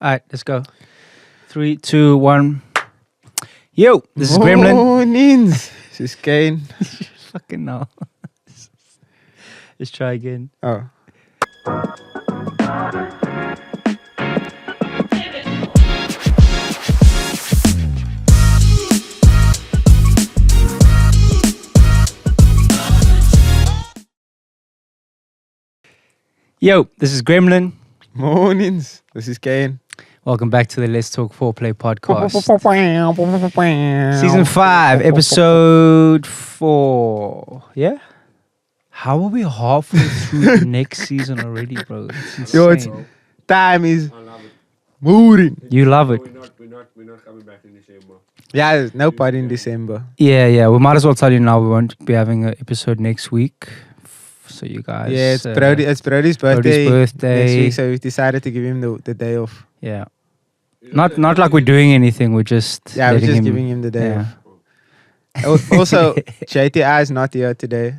All right, let's go. 3, 2, 1. Yo, this is Gremlin. Mornings. This is KANE. Fucking no. Let's try again. Oh. Yo, this is Gremlin. Mornings. This is KANE. Welcome back to the Let's Talk Foreplay podcast. Season 5, episode 4. Yeah? How are we halfway through the next season already, bro? It's Yo, insane. time is I love it. moving. You love it. We're not coming back in December. Yeah, there's no party in December. Yeah. We might as well tell you now we won't be having an episode next week. So you guys... Yeah, it's Brodi's birthday. Brody's birthday. Next week, so we've decided to give him the day off. Yeah. Not like we're doing anything. We're just Yeah, we're letting just him, giving him the day yeah. off. Also, JTI is not here today.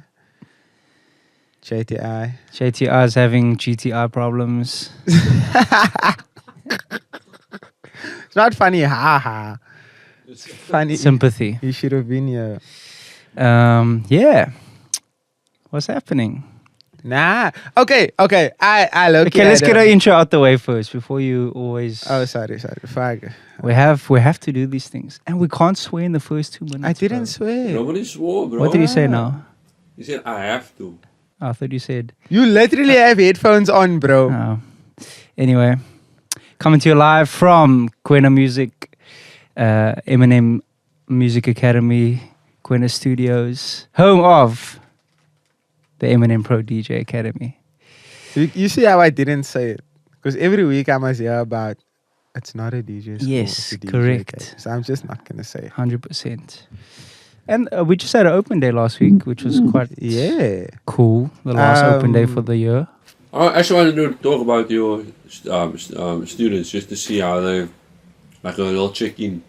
JTI. JTI is having GTI problems. It's not funny, haha. It's funny. Sympathy. He should have been here. Yeah. What's happening? Nah. Okay. I look. Okay, let's get our intro out the way first before you always. Oh, sorry. Fuck. We have to do these things, and we can't swear in the first 2 minutes. I didn't bro. swear. Nobody swore, bro. What did you say now? He said, I have to. Oh, I thought you said. You literally have headphones on, bro. Oh. Anyway, coming to you live from KANE Music, Eminem Music Academy, KANE Studios, home of the Eminem Pro DJ Academy. You see how I didn't say it? Because every week I must hear about it's not a DJ school. Yes, it's a DJ correct. academy. So I'm just not going to say it. 100%. And we just had an open day last week, which was quite cool. The last open day for the year. I actually wanted to talk about your students just to see how they, like a little check-in.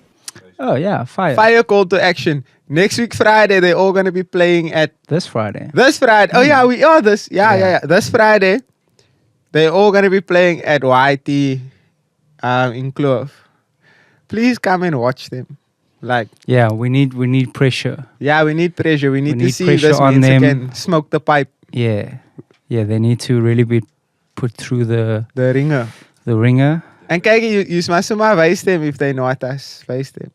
Oh, yeah, fire. Fire call to action. Next week Friday, they're all going to be playing at... This Friday. This Friday. Oh, yeah, we are this. Yeah. This Friday, they're all going to be playing at YT in Clove. Please come and watch them. Yeah, we need pressure. Yeah, we need pressure. We need to need see pressure this on man them. can smoke the pipe. Yeah, they need to really be put through the The ringer. And And kyk, you must maar wys them if they not us. Wys them.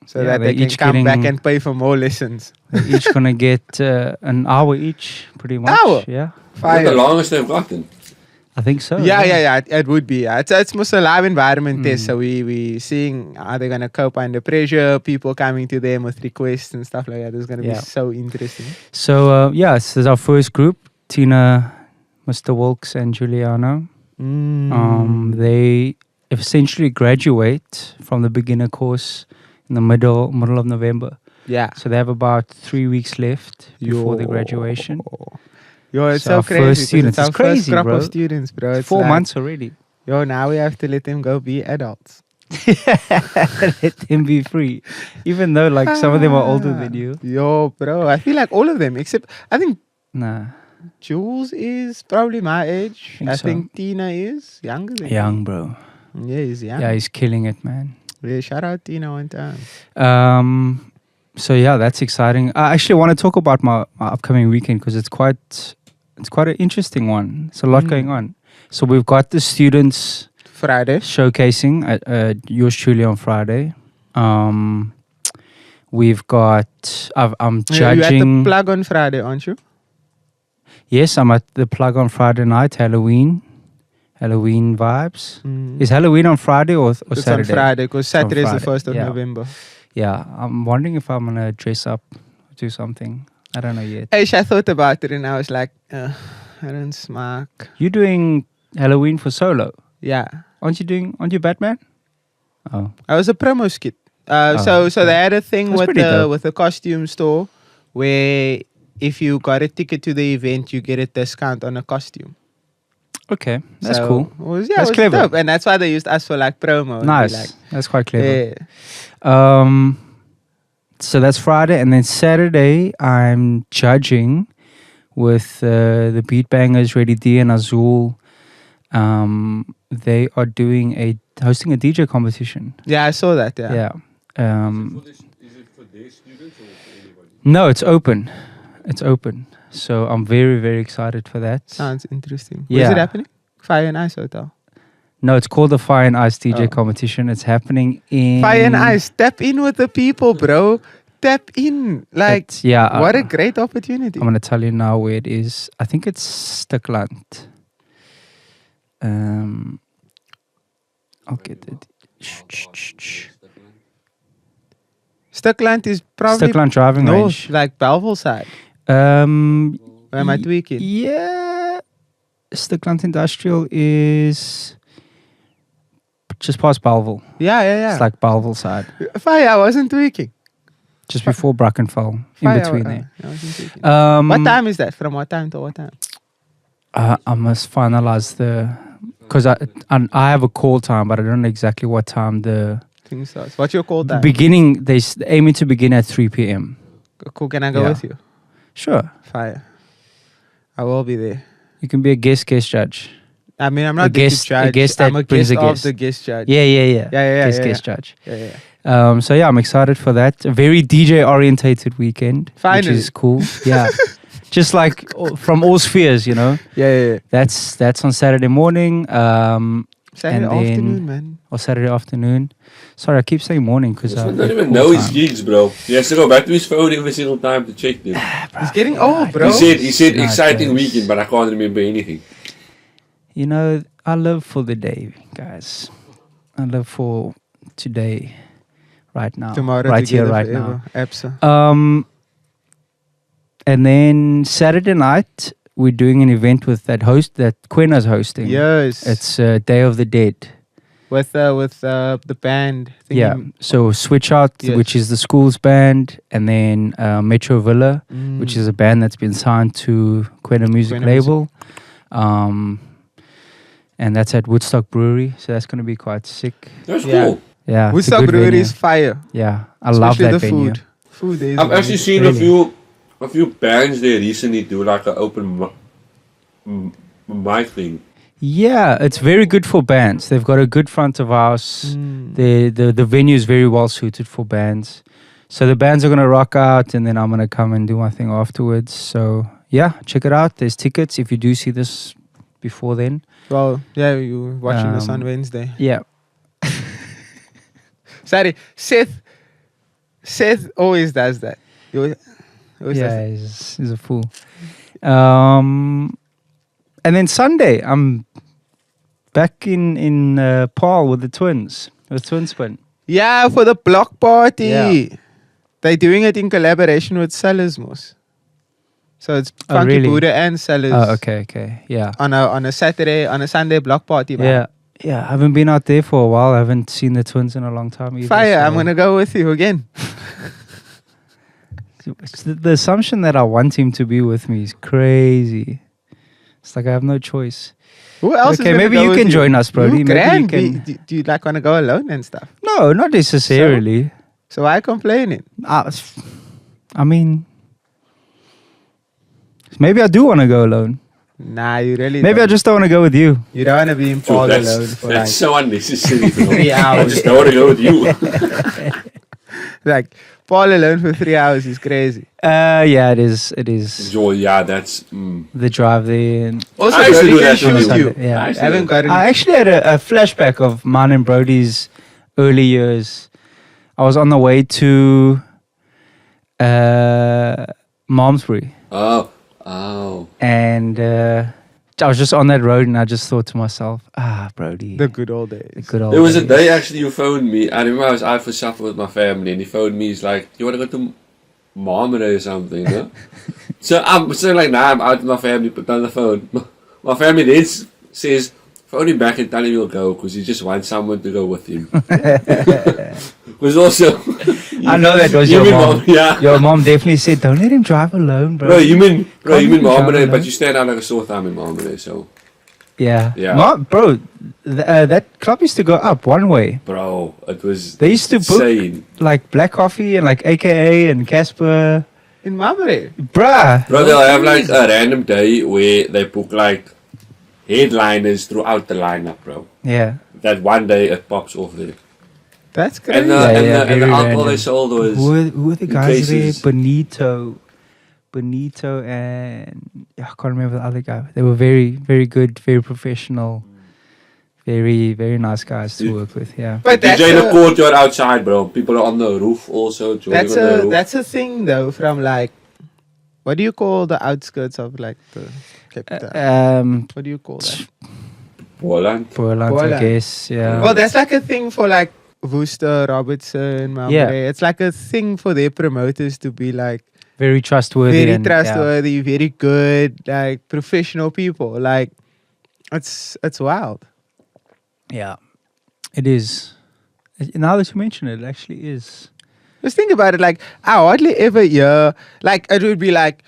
So Yeah, that they they're can each come back getting- and pay for more lessons. they're each gonna get an hour each, pretty much. Hour? Yeah, Is that the Fire. longest they've gotten? I think so. Yeah. It would be. It's most a live environment test. So we seeing how they're gonna cope under pressure. People coming to them with requests and stuff like that. It's gonna be Yeah. so interesting. So this is our first group: Tina, Mr. Wilkes, and Juliana. They essentially graduate from the beginner course in the middle of November. Yeah. So they have about 3 weeks left before the graduation. Yo, it's So so our crazy. first 'cause students. It's our It's crazy, first crop bro. of students, bro. It's 4 like, months already. Yo, now we have to let them go be adults. Let them be free. Even though like some of them are older than you. Yo, bro. I feel like all of them, except I think Nah. Jules is probably my age. Think I so. think Tina is younger than Young, bro. me. Yeah, he's young. Yeah, he's killing it, man. Yeah, shout out Tina one time. So yeah, that's exciting. I actually want to talk about my upcoming weekend because it's quite an interesting one. It's a lot going on. So we've got the students Friday. showcasing at yours truly on Friday. We've got I'm You at the judging. plug on Friday, aren't you? Yes, I'm at the plug on Friday night. Halloween vibes. Is Halloween on Friday or It's Saturday? on Friday because It's on Saturday is the Friday, 1st of yeah. November. Yeah, I'm wondering if I'm gonna dress up, do something. I don't know yet. Hey, I thought about it and I was like, I don't smoke. You doing Halloween for solo? Yeah. Aren't you Batman? Oh, I was a promo skit. So they had a thing That's with pretty dope. with the costume store where if you got a ticket to the event, you get a discount on a costume. okay, that's So cool. It That's was clever. dope. And that's why they used us for like promo. and be Nice, Like, that's quite clever. yeah. So that's Friday, and then Saturday I'm judging with the Beat Bangers, Ready D and Azul. They are doing a hosting a DJ competition. Yeah, I saw that. Yeah. Yeah. Is it for their students or for anybody? No, it's open. It's open. So I'm very, very excited for that. Sounds interesting. Where's Yeah. it happening? Fire and Ice Hotel. No, it's called the Fire and Ice DJ Oh. competition. It's happening in Fire and Ice. Tap in with the people, bro. Tap in. Like, It's- yeah. what a great opportunity. I'm gonna tell you now where it is. I think it's Stukland. I'll get it. Stukland is probably Stukland driving north, range. like Belleville side. Um, Where am I tweaking? Yeah, Stukland Industrial is just past Belleville. Yeah. It's like Belleville side, Fire, I wasn't tweaking. just before Brackenfell, in Fire, between there. I wasn't tweaking. What What time is that? From what time to what time? I must finalize because I have a call time, but I don't know exactly what time the Thing starts. What's your call time? beginning. They aiming to begin at 3 p.m. Cool, can I go Yeah. with you? Sure, Fire. I will be there. you can be a guest judge. I mean, I'm A not there guest- to a judge. guest I'm that a brings guest a of guest. the guest judge. Yeah. Yeah. Guest judge. Yeah. So yeah, I'm excited for that. A very DJ orientated weekend, Finally. which is cool. Yeah, just like from all spheres, you know. Yeah. That's on Saturday morning, Saturday And then- afternoon, man. or Saturday afternoon. Sorry, I keep saying morning because I don't even know his gigs, bro. He has to go back to his phone every single time to check them. He's getting old, bro. He said Nah, exciting guys. weekend, but I can't remember anything. You know, I live for the day, guys. I live for today, right now, Tomorrow right here, together right forever. now. Absa. And then Saturday night we're doing an event with that Quena's hosting. Yes. It's Day of the Dead. with the band. Thingy. Yeah. So Switch Out, Yes. which is the school's band, and then Metro Villa, which is a band that's been signed to Quena Music Quena label. And that's at Woodstock Brewery. So that's going to be quite sick. That's Yeah. cool. Yeah. it's a Woodstock good Brewery venue. is fire. Yeah. I love Especially that the venue. food. Food there is I've actually seen Really? a few bands there recently do like an open mic thing. Yeah, it's very good for bands. They've got a good front of house. The venue is very well suited for bands. So the bands are gonna rock out, and then I'm gonna come and do my thing afterwards. So yeah, check it out. There's tickets if you do see this before then. Well, yeah, you were watching this on Um, Wednesday. Yeah, Sorry, Seth always does that. He always does yeah, that. he's a fool. And then Sunday, I'm back in Paarl with the twins, with Twin Spin. Yeah, for the block party. Yeah. They're doing it in collaboration with Sellersmos. So it's Oh, Funky really? Buddha and Sellers Oh, okay, yeah. on a Sunday block party. Man. Yeah, I haven't been out there for a while. I haven't seen the twins in a long time either. Fire, so- I'm gonna go with you again. It's the assumption that I want him to be with me is crazy. It's like I have no choice. Who else is Okay, gonna maybe go you with can join us, Brody. You Maybe you can. can- Do you like wanna go alone and stuff? No, not necessarily. So why complaining? I mean, maybe I do want to go alone. Nah, you really Maybe I don't. just don't want to go with you. You don't wanna be in Dude, Paul alone that's for like so unnecessary. Bro. 3 I hours. just don't want to go with you. Like Paul alone for 3 hours is crazy. Yeah, it is. It is Joel, yeah, that's. the drive there. And Also, I used to Brody do can that shoot too. you. Yeah. I I used to haven't do gotten. I actually had a flashback of mine and Brody's early years. I was on the way to Malmesbury, Oh. and I was just on that road, and I just thought to myself, Brody, The good old days. the good old There was a days. day actually you phoned me. I remember I was out for supper with my family, and he phoned me. He's like, "You want to go to Marmara or something?" No? So I'm saying like, "Nah, I'm out with my family." Put down the phone. My family then says, "Phone him back and tell him he'll go because he just wants someone to go with him." Was also. I know that was You your mean mom. Yeah. Your mom definitely said, "Don't let him drive alone, bro." Bro, you mean Can't you drive Marmara, alone? but you stand out like a sore thumb in Marmara, so. Yeah, Yeah. bro. That club used to go up one way. Bro, it was They used to book insane. like Black Coffee and like AKA and Casper. In Mamre. Bruh. Bro, they'll have like a random day where they book like headliners throughout the lineup, bro. Yeah. that one day it pops off there. That's crazy. And Yeah, and the very alcohol random. they sold was Who were the in guys cases. there? Benito, and I can't remember the other guy. They were very, very good, very professional, very, very nice guys to work with. Yeah. But that's DJ in the a, courtyard outside, bro. People are on the roof also. joining that's on the a roof. that's a thing though. From like, what do you call the outskirts of like the Cape Town? What do you call that? Poland. Portland, I Portland. guess. Yeah. Well, that's like a thing for like Worcester, Robertson, Mumbai. Yeah. It's like a thing for their promoters to be like Very trustworthy. very and, trustworthy, very good, like professional people. Like it's wild. Yeah. It is. Now that you mention it, it actually is. Just think about it. Like I hardly ever hear like it would be like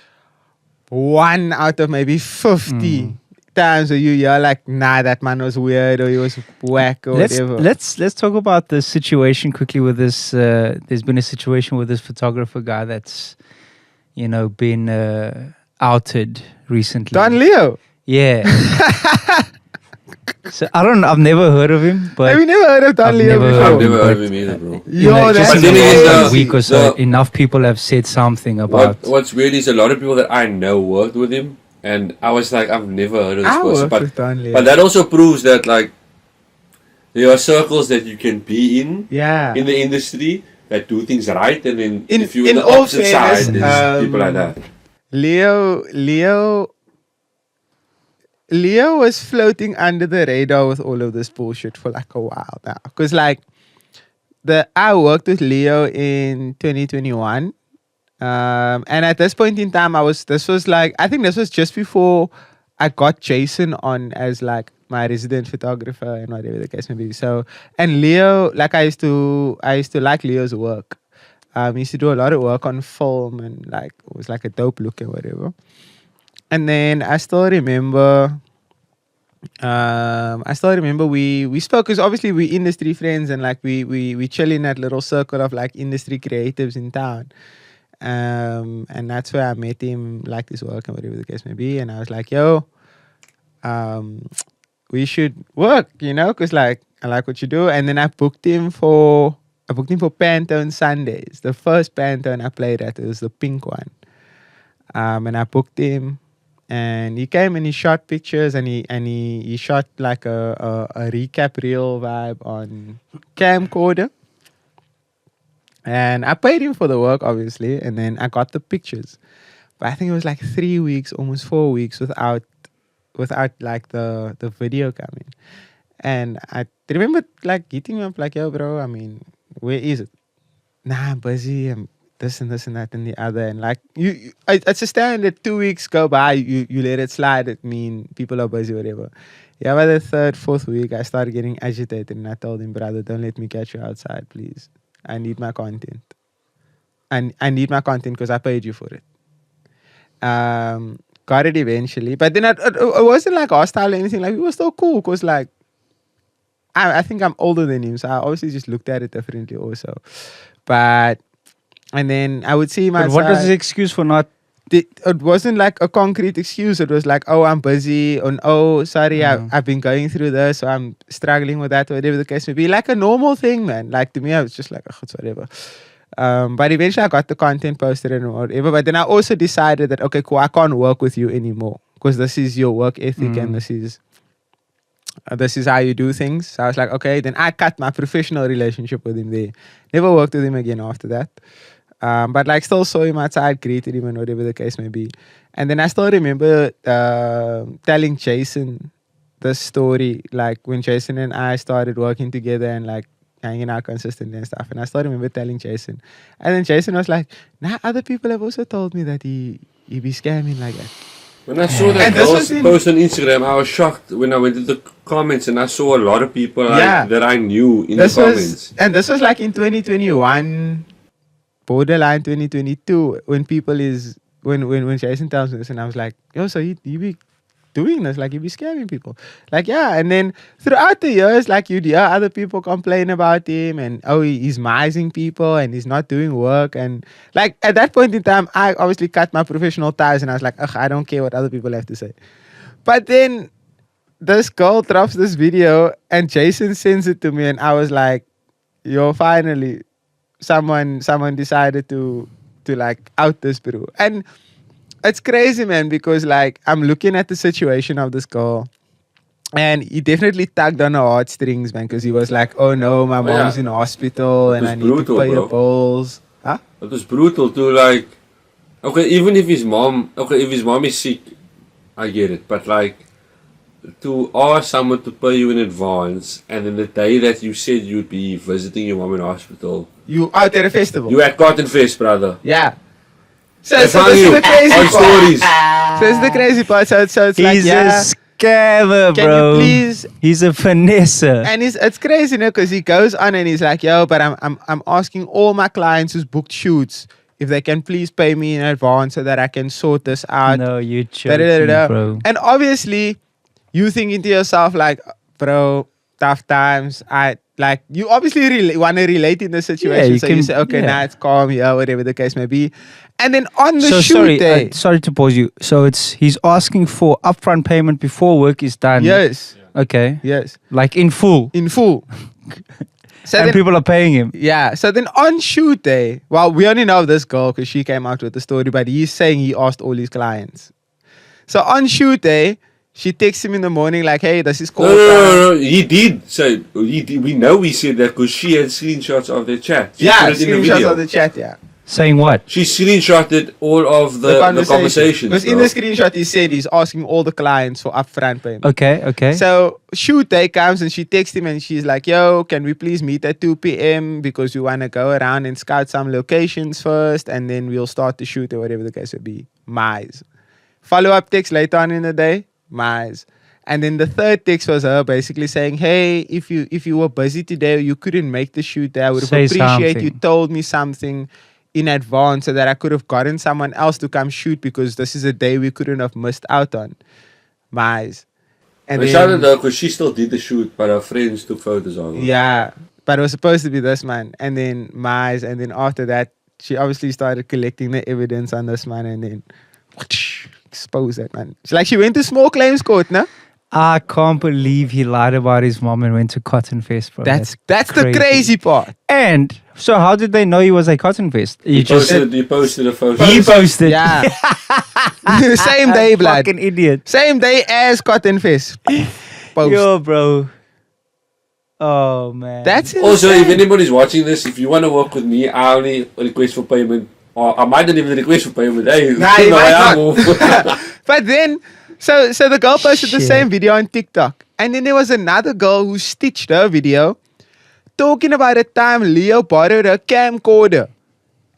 1 out of maybe 50 times where you hear like, nah, that man was weird or he was whack or whatever. Let's talk about the situation quickly with this. There's been a situation with this photographer guy that's, been outed recently. Don Leo. Yeah. So I've never heard of him, but Have you never heard of Don I've Leo never before? I've never but- heard of him either, bro. Yo, just that's in the But then again, last the- week or so, the- enough people have said something about. What's weird is a lot of people that I know worked with him, and I was like, I've never heard of this I person. worked with Don Leo. But that also proves that like there are circles that you can be in Yeah. the industry that do things right, and then In- if you're in in the all opposite fairness, side, there's people like that. Leo was floating under the radar with all of this bullshit for like a while now. Because like I worked with Leo in 2021. And at this point in time, I think this was just before I got Jason on as like my resident photographer and whatever the case may be. So, and Leo, like I used to like Leo's work. He used to do a lot of work on film and like it was like a dope look and whatever. And then I still remember we spoke because obviously we industry friends and like we chill in that little circle of like industry creatives in town. And that's where I met him, liked his work and whatever the case may be. And I was like, yo, we should work, because like I like what you do. And then I booked him for Pantone Sundays. The first Pantone I played at was the pink one. And I booked him, and he came and he shot pictures, and he shot like a recap reel vibe on camcorder. And I paid him for the work, obviously, and then I got the pictures. But I think it was like 3 weeks, almost 4 weeks without like the video coming. And I remember like hitting him up like, yo, bro, I mean, where is it? Nah, I'm busy. I'm this and this and that and the other. And like, it's a standard 2 weeks go by, you let it slide. It mean people are busy, whatever. Yeah, by the 3rd, 4th week, I started getting agitated. And I told him, brother, don't let me catch you outside, please. I need my content. And I need my content because I paid you for it. Got it eventually. But then it wasn't like hostile or anything. Like, we were still cool because like, I think I'm older than him. So I obviously just looked at it differently also. But, and then I would see him outside. But what was his excuse for not? It wasn't like a concrete excuse. It was like, oh, I'm busy. And oh, sorry, I've been going through this. So I'm struggling with that, whatever the case may be. Like a normal thing, man. Like to me, I was just like, oh, it's whatever. But eventually I got the content posted and whatever. But then I also decided that, okay, cool, I can't work with you anymore. Because this is your work ethic and this is how you do things. So I was like, okay, then I cut my professional relationship with him there. Never worked with him again after that. But like still saw him outside, greeted him and whatever the case may be. And then I still remember telling Jason this story, like when Jason and I started working together and like hanging out consistently and stuff. And I still remember telling Jason. And then Jason was like, nah, other people have also told me that he be scamming like that. When I saw that girl's post on Instagram, I was shocked when I went to the comments and I saw a lot of people that I knew in the comments. And this was like in 2021, borderline 2022, when Jason tells me this, and I was like, yo, so he be doing this, like he be scamming people. Like, yeah, and then throughout the years, like you'd hear other people complain about him and, oh, he's mising people and he's not doing work. And like at that point in time, I obviously cut my professional ties and I was like, ugh, I don't care what other people have to say. But then this girl drops this video and Jason sends it to me, and I was like, yo, finally someone decided to like out this bro. And it's crazy, man, because like I'm looking at the situation of this girl, and he definitely tugged on her heartstrings, man, because he was like, oh no, my mom's in hospital and I need brutal, to pay her bro. bills. Huh? It was brutal to like, okay, even if his mom is sick, I get it, but like, to ask someone to pay you in advance, and then the day that you said you'd be visiting your mom in hospital, You out at a festival. you at Cotton Fest, brother. Yeah. So They this found is you the crazy on part. stories. So this is the crazy part. So it's like, He's yeah, a scammer, can bro. you please? He's a finesser. And it's crazy, you know, because he goes on and he's like, yo, but I'm asking all my clients who's booked shoots if they can please pay me in advance so that I can sort this out. No, you're Da, da, da, joking, da. bro. And obviously, you thinking to yourself like, bro, tough times. You obviously want to relate in the situation, you so you can- say, okay, yeah. now it's calm, yeah, whatever the case may be. And then on the So shoot day, sorry to pause you. So he's asking for upfront payment before work is done. yes, Okay. yes, Like in full. in full. So And then, people are paying him. yeah, so then on shoot day, well, we only know this girl because she came out with the story, but he's saying he asked all his clients. So on shoot day, she texts him in the morning like, hey, this is called. No, he did. So we know he said that because she had screenshots of their chat. She Yeah, put it in the screenshots video. of the chat, yeah. Saying what? She screenshotted all of the conversations. Because in the screenshot, he said he's asking all the clients for upfront payment. Okay. So shoot day comes and she texts him and she's like, yo, can we please meet at 2 p.m. because we want to go around and scout some locations first and then we'll start the shoot or whatever the case would be. Mais. Follow-up text later on in the day. Mais. And then the third text was her basically saying, hey, if you were busy today or you couldn't make the shoot day, I would have Say appreciated you something. told me something in advance so that I could have gotten someone else to come shoot because this is a day we couldn't have missed out on. Mais. And I shouted her because she still did the shoot, but her friends took photos of her. yeah, but it was supposed to be this man. And then Mais. And then after that, she obviously started collecting the evidence on this man and then expose that man. It's like she went to small claims court, no? I can't believe he lied about his mom and went to Cotton Fest, bro. That's the crazy part. And so how did they know he was at Cotton Fest? He posted a photo. He posted. Yeah. Same day, blood. Fucking idiot. Same day as Cotton Fest. Post. Yo, bro. Oh, man. That's Also, if insane. anybody's watching this, if you want to work with me, I only request for payment. Or I might not even request for payment. Hey, Nah, you know, might I not. am. But then, so the girl posted the Shit. same video on TikTok. And then there was another girl who stitched her video talking about a time Leo borrowed a camcorder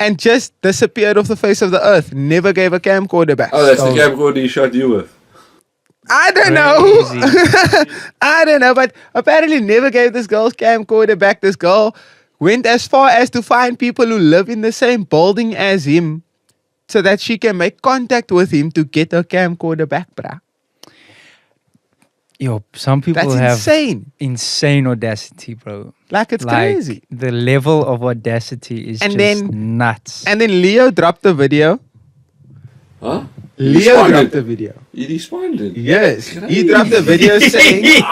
and just disappeared off the face of the earth. Never gave a camcorder back. Oh, that's the camcorder he shot you with. I don't know. I don't know. But apparently never gave this girl's camcorder back. This girl went as far as to find people who live in the same building as him so that she can make contact with him to get her camcorder back, bruh. Yo, some people That's have insane. audacity, bro. Like, it's crazy. The level of audacity is And just then- nuts. And then Leo dropped the video. Huh? Leo dropped the video. He responded. Yes. He dropped the video saying...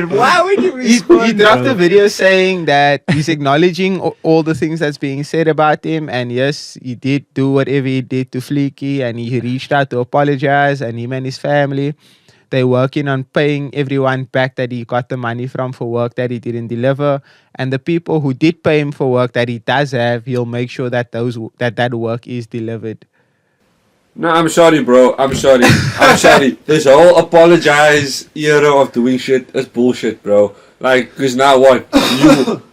Why would you He dropped the video saying that he's acknowledging all the things that's being said about him. And yes, he did do whatever he did to Fleeky. And he reached out to apologize. And him and his family, they're working on paying everyone back that he got the money from for work that he didn't deliver. And the people who did pay him for work that he does have, he'll make sure that that work is delivered. No, I'm sorry, bro. I'm sorry. I'm sorry. This whole apologize era of doing shit is bullshit, bro. Like, cause now what?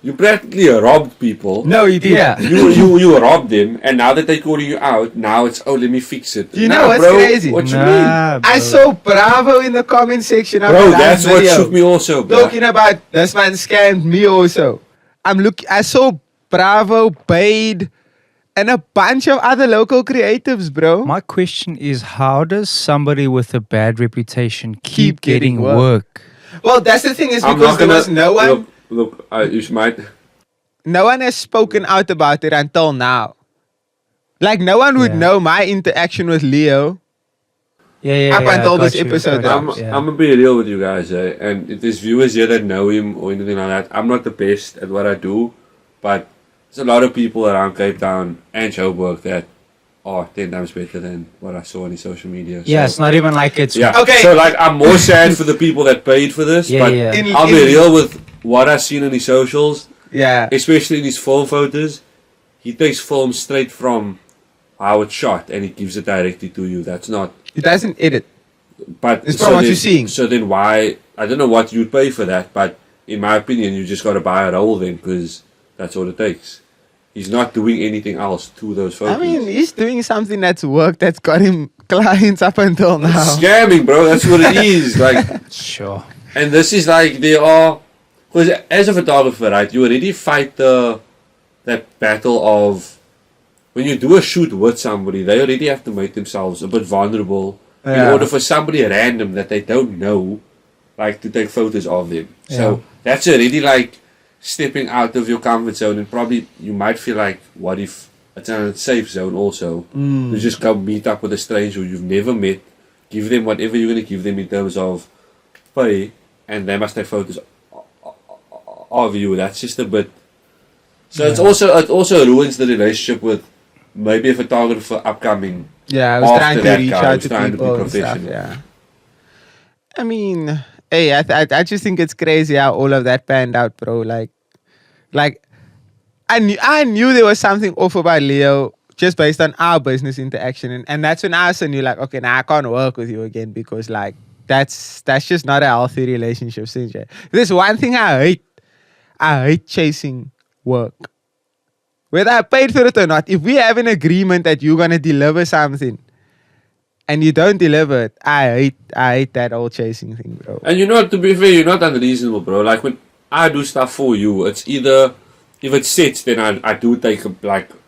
You practically robbed people. No, he did. Yeah. You robbed them, and now that they're calling you out, now it's let me fix it. You Nah, know what's bro, crazy? What you mean? Nah, I bro. saw Bravo in the comment section of Bro, that that's what video. shook me also, bro. Talking about this man scammed me also. I saw Bravo, Bade, and a bunch of other local creatives, bro. My question is, how does somebody with a bad reputation keep getting getting work? work? Well, that's the thing is I'm because not there gonna was no one, look. You might. no one has spoken out about it until now. Like no one would Yeah. know my interaction with Leo up until got this you, episode got you, drops. yeah. I'm gonna be real with you guys, and if there's viewers here that know him or anything like that, I'm not the best at what I do, but there's a lot of people around Cape Town and Joburg that are 10 times better than what I saw on his social media. Yeah, So, it's not even like it's yeah. Okay. So like, I'm more sad for the people that paid for this, Yeah, but yeah. I'll be real with what I've seen on his socials, Yeah. especially in his film photos. He takes film straight from how it's shot and he gives it directly to you. That's not. It doesn't edit. But It's from what then- you're seeing. So then why? I don't know what you'd pay for that, but in my opinion, you just got to buy a roll then because that's all it takes. He's not doing anything else to those photos. I mean, he's doing something that's worked that's got him clients up until now. Scamming, bro. That's what it is. Like, Sure. and this is like they are. Because as a photographer, right, you already fight that battle of when you do a shoot with somebody, they already have to make themselves a bit vulnerable in Yeah. order for somebody random that they don't know, like, to take photos of them. Yeah. So that's already like stepping out of your comfort zone, and probably you might feel like, what if it's in a safe zone also? You just go meet up with a stranger who you've never met, give them whatever you're going to give them in terms of pay, and they must take photos of you. That's just a bit. So it also ruins the relationship with maybe a photographer upcoming. Yeah, I was After trying to that reach guy out who's to trying to be people and stuff. professional. Yeah. I mean, hey, I just think it's crazy how all of that panned out, bro. Like I knew there was something off about Leo just based on our business interaction, and that's when I also knew, like, okay, now I can't work with you again because like that's just not a healthy relationship, Sinjay. There's one thing I hate chasing work. Whether I paid for it or not, if we have an agreement that you're gonna deliver something and you don't deliver it, I hate that whole chasing thing, bro. And you know, to be fair, you're not unreasonable, bro. Like when I do stuff for you, it's either if it sits, then I do take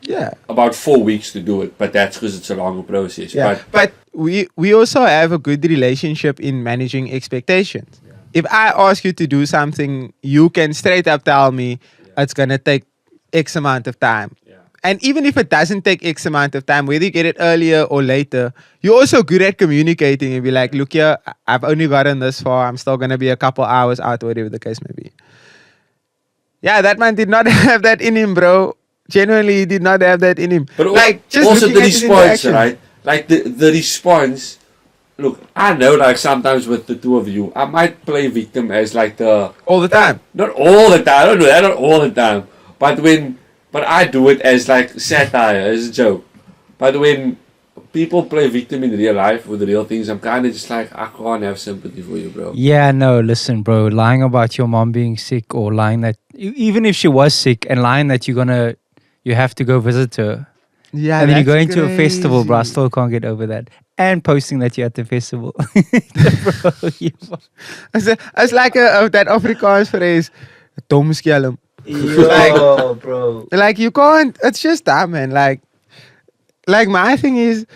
Yeah. about 4 weeks to do it, but that's because it's a longer process. Yeah. But we also have a good relationship in managing expectations. If I ask you to do something, you can straight up tell me it's gonna take X amount of time. Yeah. And even if it doesn't take X amount of time, whether you get it earlier or later, you're also good at communicating and be like, look here, I've only gotten this far. I'm still going to be a couple hours out, or whatever the case may be. Yeah, that man did not have that in him, bro. Genuinely, he did not have that in him. But like, just also looking the at his response, interaction. right? Like the response. Look, I know, like sometimes with the two of you, I might play victim as like All the time. not all the time. I don't do that, not all the time. But I do it as like satire, as a joke. But when people play victim in real life with real things, I'm kind of just like, I can't have sympathy for you, bro. Yeah, no, listen, bro. Lying about your mom being sick, or lying that even if she was sick, and lying that you have to go visit her, Yeah, and then you're that's going to a festival, bro. I crazy. still can't get over that. And posting that you're at the festival. Bro, It's like that Afrikaans phrase, dom skelm. Yo, bro. Like, you can't, it's just that, man. Like my thing is,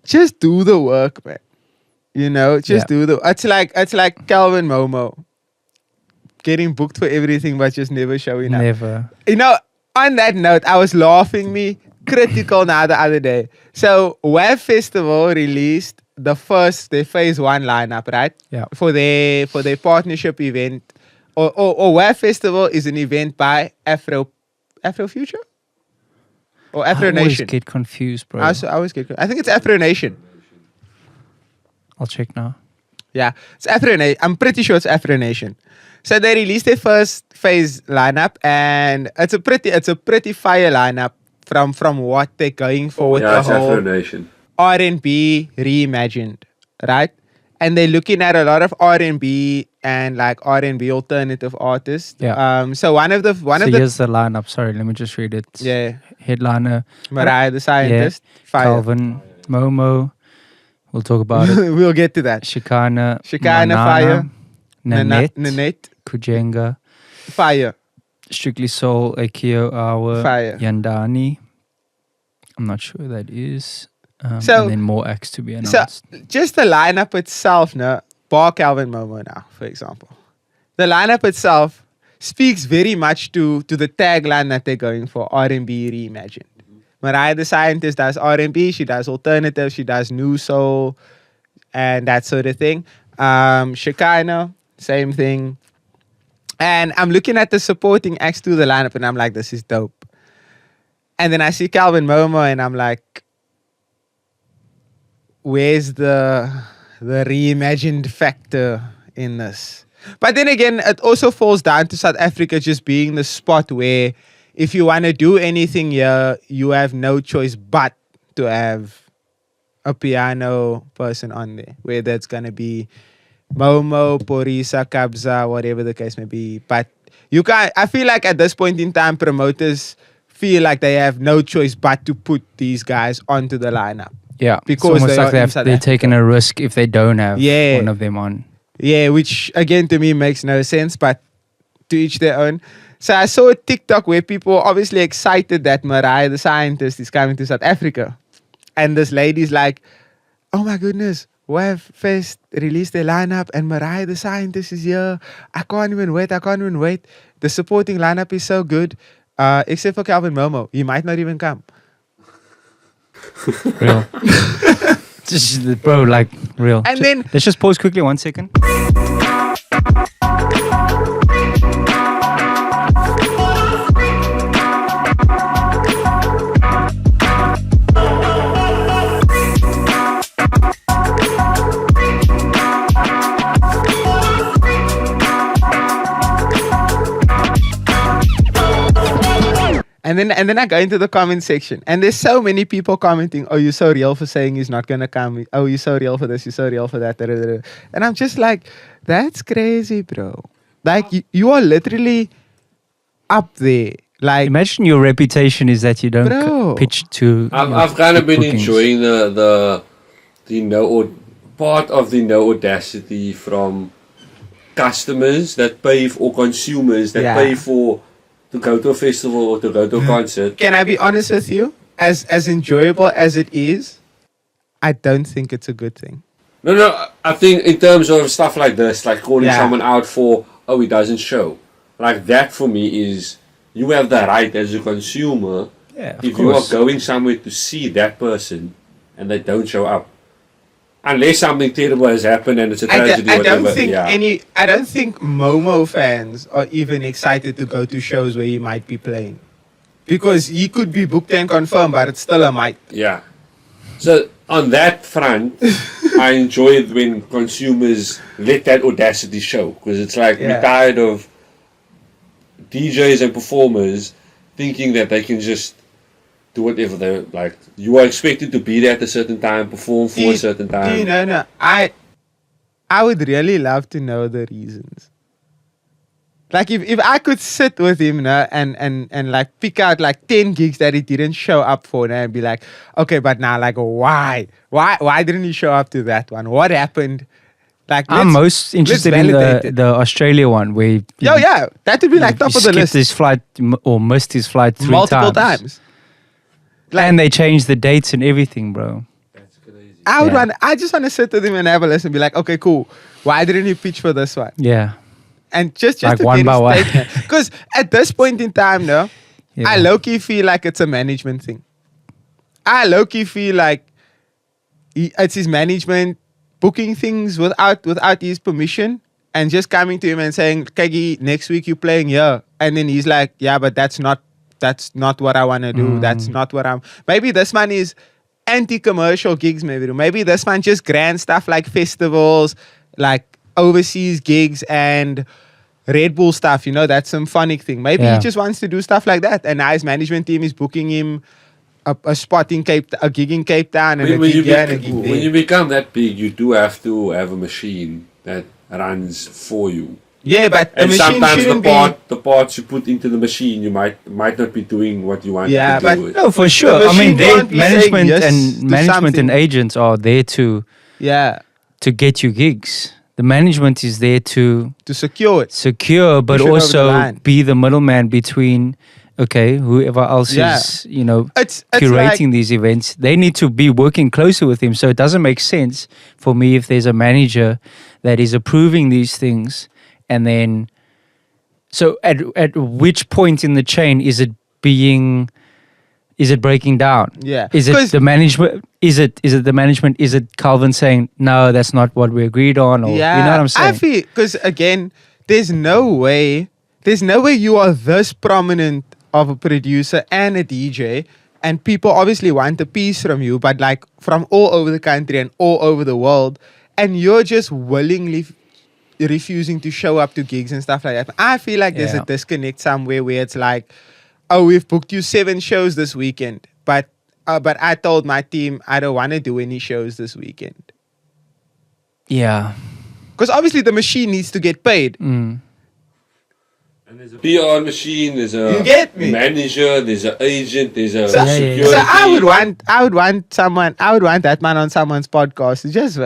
just do the work, man. You know, just do the, it's like Calvin Momo. Getting booked for everything, but just never showing up. Never. You know, on that note, I was laughing me critical now the other day. So WAV Festival released their phase 1 lineup, right? Yeah. For their partnership event. Or WAV Festival is an event by Afrofuture? Or Afro I always Nation. get confused, bro. I always get, I think it's Afro Nation. I'll check now. Yeah, it's Afro Nation. I'm pretty sure it's Afro Nation. So they released their first phase lineup, and it's a pretty fire lineup from what they're going for with Yeah, the it's Afro whole Nation. R&B reimagined, right? And they're looking at a lot of R&B and like R&B alternative artists. Yeah. So one of the Here's the lineup. Sorry, let me just read it. yeah, Headliner, Mariah the Scientist, fire. Calvin, Momo. We'll talk about it. We'll get to that. Shikana, Shikana, Manana, fire. Nanette, Nanette, Kujenga, fire. Strictly Soul, Akio Awa, Fire. Yandani. I'm not sure who that is. So- and then more acts to be So announced. just the lineup itself, no, bar Calvin Momo now, for example. The lineup itself speaks very much to the tagline that they're going for, R&B reimagined. Mariah the Scientist does R&B, she does alternative, she does new soul, and that sort of thing. Shekinah, same thing. And I'm looking at the supporting acts to the lineup, and I'm like, this is dope. And then I see Calvin Momo, and I'm like, where's the reimagined factor in this? But then again, it also falls down to South Africa just being the spot where if you want to do anything here, you have no choice but to have a piano person on there, whether it's going to be Momo, Porisa, Kabza, whatever the case may be. But you can't, I feel like at this point in time, promoters feel like they have no choice but to put these guys onto the lineup. Yeah, because it's almost like they're taking a risk if they don't have one of them on. Yeah, which again to me makes no sense, but to each their own. So I saw a TikTok where people were obviously excited that Mariah the Scientist is coming to South Africa. And this lady's like, oh my goodness, WAV Fest released their lineup and Mariah the Scientist is here. I can't even wait. The supporting lineup is so good, except for Calvin Momo. He might not even come. Real. Just, bro, like, real. And then let's just pause quickly 1 second. And then I go into the comment section, and there's so many people commenting, oh, you're so real for saying he's not going to come. Oh, you're so real for this. You're so real for that. And I'm just like, that's crazy, bro. Like, you are literally up there. Like, imagine your reputation is that you don't pitch to. I've kind of been enjoying the part of the no audacity from customers that pay or consumers that pay for to go to a festival or to go to a concert. Can I be honest with you? As enjoyable as it is, I don't think it's a good thing. No, I think in terms of stuff like this, like calling someone out for, oh, he doesn't show. Like that for me is, you have the right as a consumer, if you are going somewhere to see that person and they don't show up. Unless something terrible has happened and it's a tragedy or whatever. I don't think Momo fans are even excited to go to shows where he might be playing. Because he could be booked and confirmed, but it's still a might. Yeah. So on that front, I enjoy it when consumers let that audacity show. Because it's like, we're tired of DJs and performers thinking that they can just do whatever they like. You are expected to be there at a certain time, perform for a certain time. No. I would really love to know the reasons. Like if I could sit with him and like pick out like 10 gigs that he didn't show up for and be like, okay, but now like why didn't he show up to that one? What happened? Like I'm most interested in the Australia one where that would be like top of the list. His flight or missed his flight multiple times. Like, and they changed the dates and everything, bro. That's crazy. I just want to sit with him and have a listen and be like, okay, cool. Why didn't you pitch for this one? Yeah. And just like one by one. Because at this point in time, I low-key feel like it's a management thing. I low-key feel like it's his management booking things without his permission and just coming to him and saying, Kagi, next week you're playing here. And then he's like, yeah, but that's not what I want to do. That's not what I'm... Maybe this man is anti-commercial gigs, maybe this man just grand stuff like festivals, like overseas gigs and Red Bull stuff, that symphonic thing. Maybe he just wants to do stuff like that. And now his management team is booking him a spot in a gig in Cape Town and when you become that big, you do have to have a machine that runs for you. Yeah, but and sometimes the parts you put into the machine, you might not be doing what you want to do. Yeah, but no, for sure. I mean, management and agents are there to get you gigs. The management is there to secure it, but also be the middleman between whoever else is curating these events. They need to be working closer with him. So it doesn't make sense for me if there's a manager that is approving these things. And then, so at which point in the chain is it being, Is it breaking down? Yeah. Is it the management? Is it the management? Is it Calvin saying no? That's not what we agreed on. Or, Yeah, you know what I'm saying? I feel because again, there's no way you are this prominent of a producer and a DJ, and people obviously want a piece from you, but like from all over the country and all over the world, and you're just willingly refusing to show up to gigs and stuff like that. I feel like there's a disconnect somewhere where it's like, oh, we've booked you 7 shows this weekend, but I told my team I don't want to do any shows this weekend. Yeah. Because obviously the machine needs to get paid. And there's a PR machine, there's a You get me? manager, there's an agent, there's a So, security. so I would want that man on someone's podcast to just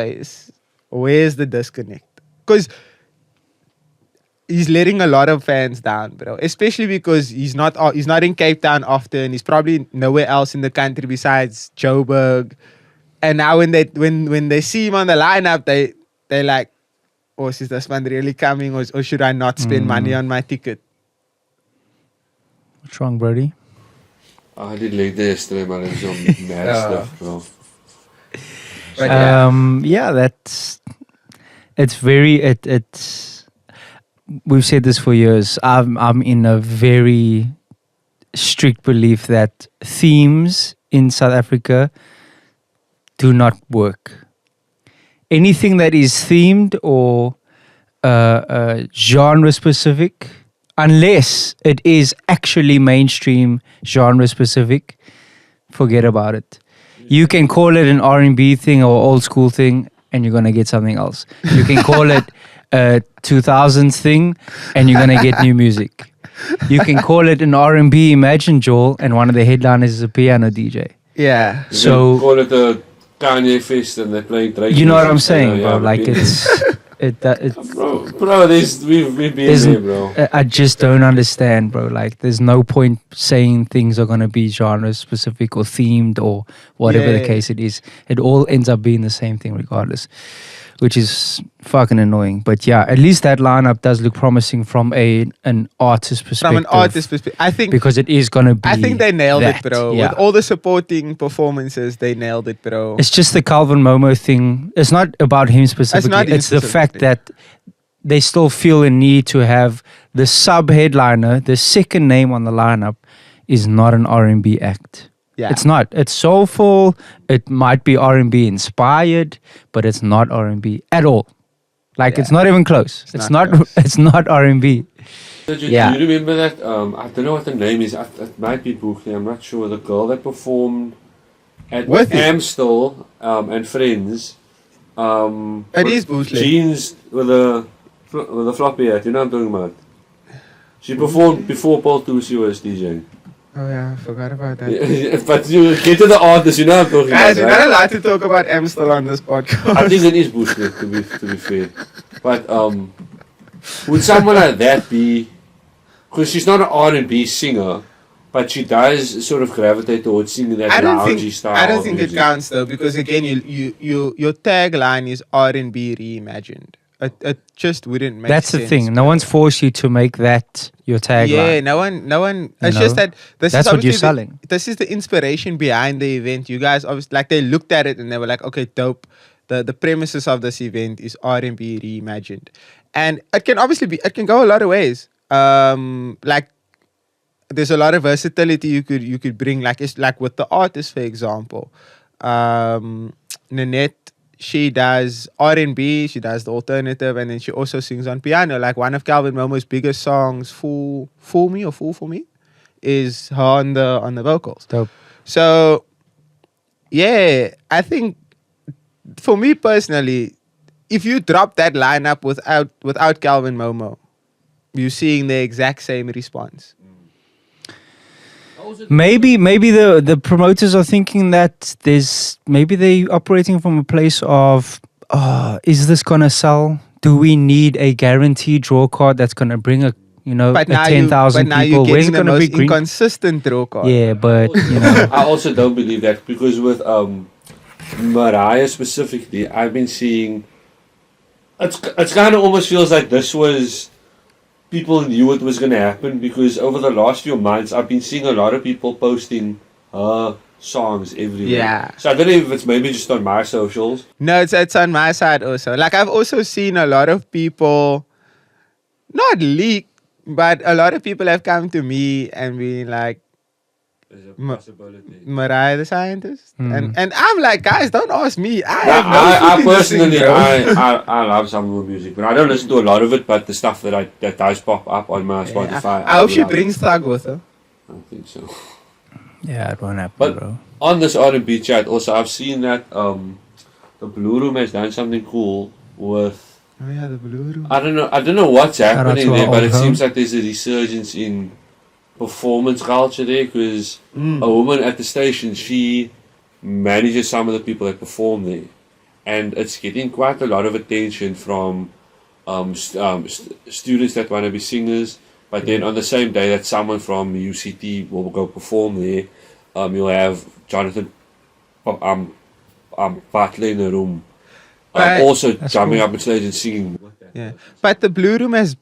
where's the disconnect? Because he's letting a lot of fans down, bro. Especially because he's not in Cape Town often. He's probably nowhere else in the country besides Joburg. And now when they see him on the lineup, they like, oh, is this man really coming, or should I not spend money on my ticket? What's wrong, Brody? I did like this yesterday, man. It was some mad stuff, bro. But it's we've said this for years. I'm in a very strict belief that themes in South Africa do not work. Anything that is themed or genre specific, unless it is actually mainstream genre specific, forget about it. You can call it an R&B thing or old school thing, and you're gonna get something else. You can call it a 2000s thing, and you're gonna get new music. You can call it an R&B Imagine, Joel, and one of the headliners is a piano DJ. Yeah. You So can call it a KANE fest and they're playing Drake. you know what I'm music. saying, Yeah, bro? yeah, Like but it's bro, we've been there, bro. I just don't understand, bro. Like, there's no point saying things are gonna be genre specific or themed or whatever the Yeah. case it is. It all ends up being the same thing regardless, which is fucking annoying. But yeah, at least that lineup does look promising from an artist perspective. From an artist perspective, I think because it is gonna be. I think they nailed that, it, bro. yeah. With all the supporting performances, they nailed it, bro. It's just the Calvin Momo thing. It's not about him specifically. not him It's the fact specifically. that they still feel a need to have the sub-headliner, the second name on the lineup, is not an R&B act. Yeah. It's not. It's soulful. It might be R&B inspired, but it's not R&B at all. Like, it's not even close. It's not. close. It's not R&B. Do you Yeah. remember that? I don't know what the name is. It might be Brooklyn. I'm not sure. The girl that performed at With him? Amstel and Friends. It is Bootleg. Jeans with a floppy hat. You know what I'm talking about? She performed before Paul Tusi was DJing. Oh yeah, I forgot about that. But you get to the artist, you know what I'm talking Guys, you're about, not right? allowed to talk about Amstel on this podcast. I think it is Bushwick, to be fair. But would someone like that be? Because she's not an R&B singer, but she does sort of gravitate towards singing that loungy style. I don't think it music. counts though, because again, your tagline is R&B reimagined. It just wouldn't make That's sense. the thing. No one's forced you to make that your tagline. Yeah, no one. It's know? just that this That's is what you're obviously selling. This is the inspiration behind the event. You guys obviously, like, they looked at it and they were like, okay, dope. The premises of this event is R&B reimagined, and it can obviously be. It can go a lot of ways. Like, there's a lot of versatility you could bring. Like, it's like with the artist, for example, Nanette. She does R&B, she does the alternative, and then she also sings on piano. Like, one of Calvin Momo's biggest songs, "Fool for Me," is her on the vocals. Dope. So, yeah, I think for me personally, if you drop that lineup without Calvin Momo, you're seeing the exact same response. Maybe the promoters are thinking that maybe they operating from a place of, is this gonna sell? Do we need a guaranteed draw card that's gonna bring a 10,000 But now people? you're Where's getting it the gonna most be green? inconsistent draw card. Yeah, but I also don't believe that, because with Mariah specifically, I've been seeing. It's kind of almost feels like this was. People knew it was going to happen, because over the last few months I've been seeing a lot of people posting her songs everywhere. Yeah. So I don't know if it's maybe just on my socials. No, it's on my side also. Like I've also seen a lot of people, not leak, but a lot of people have come to me and been like, There's a possibility. Mariah the Scientist, and I'm like, guys, don't ask me. I I personally, I love some of her music, but I don't listen to a lot of it. But the stuff that does pop up on my Spotify, I hope she brings Thug with her. I don't think so. Yeah, it won't happen, But bro. on this R&B chat, also I've seen that the Blue Room has done something cool with. Oh yeah, the Blue Room. I don't know what's Shout out happening to there, our but old it seems like there's a resurgence in performance culture there, because a woman at the station, she manages some of the people that perform there, and it's getting quite a lot of attention from students that want to be singers. But then on the same day that someone from UCT will go perform there, you'll have Jonathan Butler in the room, also jumping up on stage and singing. Yeah, but the Blue Room has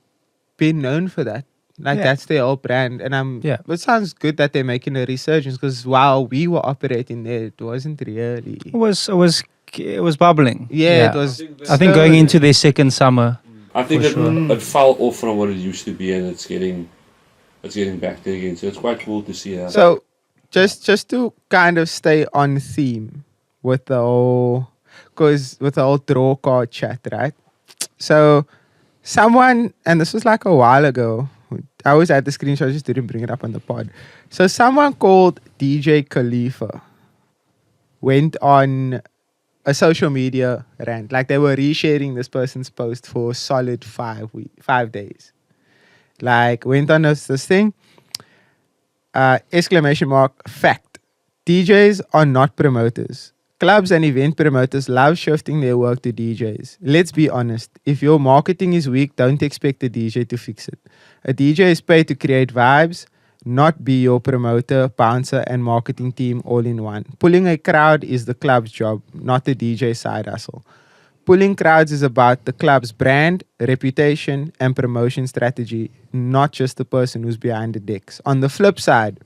been known for that. Like Yeah. that's their whole brand, and it sounds good that they're making a resurgence, because while we were operating there, it wasn't really. It was bubbling. Yeah, it was. I think going into their second summer. I think For it, sure. it fell off from what it used to be, and it's getting back there again. So it's quite cool to see that. So, just to kind of stay on theme with the whole, with the whole draw card chat, right? So, someone, and this was like a while ago. I always had the screenshot, I just didn't bring it up on the pod. So someone called DJ Khalifa went on a social media rant. Like they were resharing this person's post for a solid 5 days. Like went on this thing. Exclamation mark, fact. DJs are not promoters. Clubs and event promoters love shifting their work to DJs. Let's be honest. If your marketing is weak, don't expect a DJ to fix it. A DJ is paid to create vibes, not be your promoter, bouncer, and marketing team all in one. Pulling a crowd is the club's job, not the DJ side hustle. Pulling crowds is about the club's brand, reputation, and promotion strategy, not just the person who's behind the decks. On the flip side,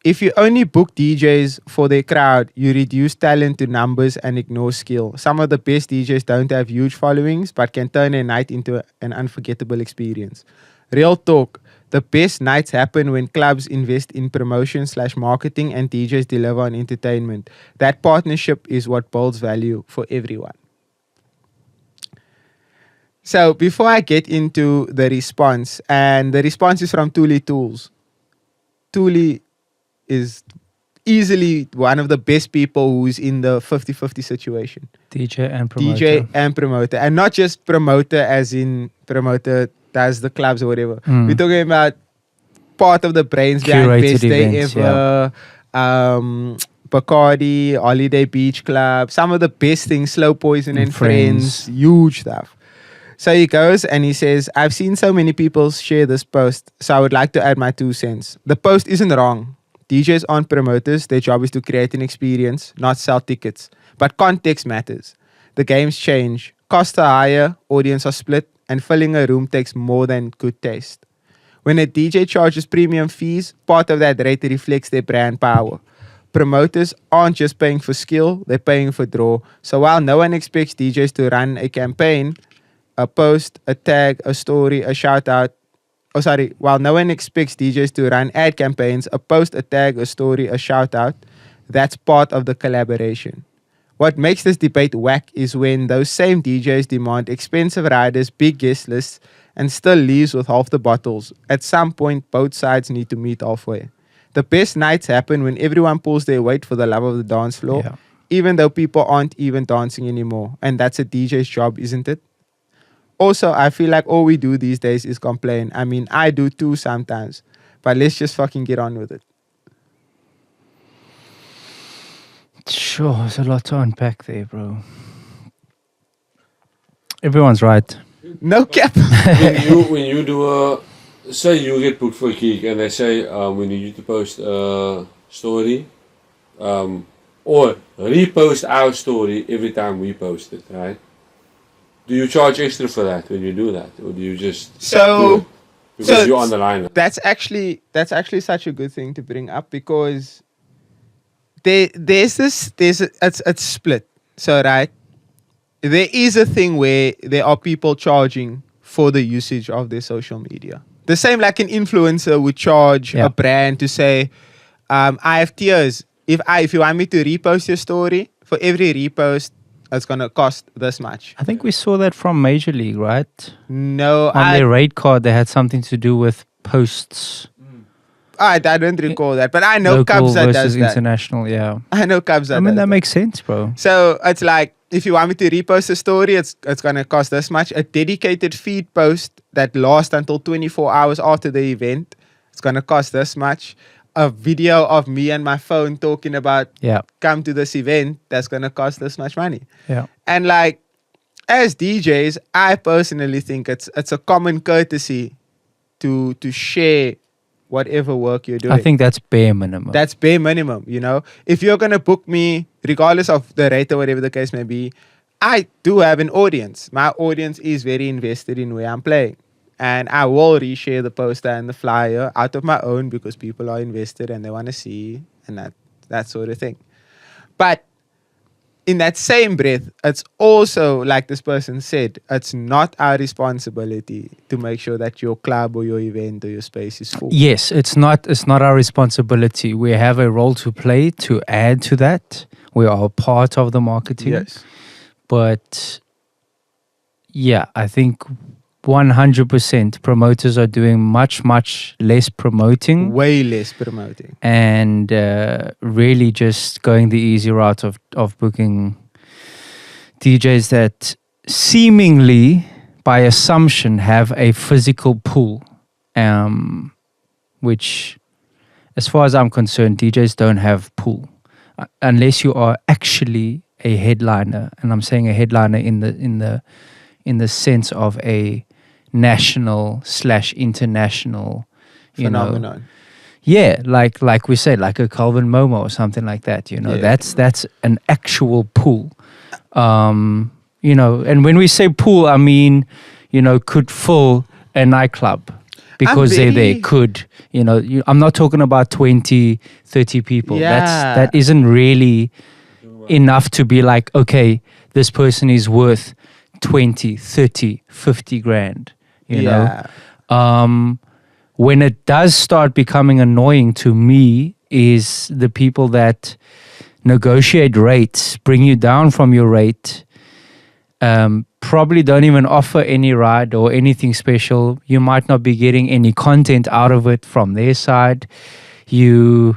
if you only book DJs for their crowd, you reduce talent to numbers and ignore skill. Some of the best DJs don't have huge followings, but can turn a night into an unforgettable experience. Real talk, the best nights happen when clubs invest in promotion/marketing and DJs deliver on entertainment. That partnership is what builds value for everyone. So before I get into the response, and the response is from Thuli Tools. Thuli is easily one of the best people who's in the 50-50 situation. DJ and promoter. DJ and promoter. And not just promoter as in promoter does the clubs or whatever. We're talking about part of the brains behind Curated Best Day events, Ever, Bacardi, Holiday Beach Club, some of the best things, Slow Poison and Friends, huge stuff. So he goes and he says, I've seen so many people share this post, so I would like to add my 2 cents. The post isn't wrong. DJs aren't promoters. Their job is to create an experience, not sell tickets. But context matters. The games change. Costs are higher, audience are split, and filling a room takes more than good taste. When a DJ charges premium fees, part of that rate reflects their brand power. Promoters aren't just paying for skill, they're paying for draw. So while no one expects DJs to run a campaign, a post, a tag, a story, a shout out, while no one expects DJs to run ad campaigns, a post, a tag, a story, a shout out, that's part of the collaboration. What makes this debate whack is when those same DJs demand expensive riders, big guest lists, and still leaves with half the bottles. At some point, both sides need to meet halfway. The best nights happen when everyone pulls their weight for the love of the dance floor, even though people aren't even dancing anymore. And that's a DJ's job, isn't it? Also, I feel like all we do these days is complain. I mean, I do too sometimes. But let's just fucking get on with it. Sure, there's a lot to unpack there, bro. Everyone's right. No cap. when you do say you get booked for a gig and they say we need you to post a story, or repost our story every time we post it, right? Do you charge extra for that when you do that, or do you just do it because you're on the line? That's actually such a good thing to bring up, because It's split. So right, there is a thing where there are people charging for the usage of their social media. The same like an influencer would charge Yeah. a brand to say, I have tiers. If you want me to repost your story, for every repost, it's gonna cost this much. I think we saw that from Major League, right? No, On their rate card, they had something to do with posts. I don't recall that, but I know Local Cubs that versus does that. international, yeah. I know Cubs that I mean, does that makes sense, bro. So it's like, if you want me to repost a story, it's gonna cost this much. A dedicated feed post that lasts until 24 hours after the event, it's gonna cost this much. A video of me and my phone talking about Yeah, come to this event, that's gonna cost this much money. yeah. And like, as DJs, I personally think it's a common courtesy to share whatever work you're doing. I think that's bare minimum. That's bare minimum, you know. If you're gonna book me, regardless of the rate or whatever the case may be, I do have an audience. My audience is very invested in where I'm playing. And I will reshare the poster and the flyer out of my own because people are invested and they want to see and that sort of thing. But in that same breath, it's also, like this person said, it's not our responsibility to make sure that your club or your event or your space is full. Yes, it's not our responsibility. We have a role to play to add to that. We are a part of the marketing. Yes. But yeah, I think 100% promoters are doing much less promoting Way less promoting. and really just going the easy route of booking DJs that seemingly by assumption have a physical pool, which as far as I'm concerned, DJs don't have pool unless you are actually a headliner, and I'm saying a headliner in the sense of a national/international Phenomenon. yeah, like we said, like a Calvin Momo or something like that. Yeah. That's an actual pool. And when we say pool, I mean, could fill a nightclub because they're there. Could I'm not talking about 20, 30 people. Yeah. That isn't really enough to be like, okay, this person is worth 20, 30, 50 grand. You know. When it does start becoming annoying to me is the people that negotiate rates, bring you down from your rate, probably don't even offer any ride or anything special. You might not be getting any content out of it from their side. You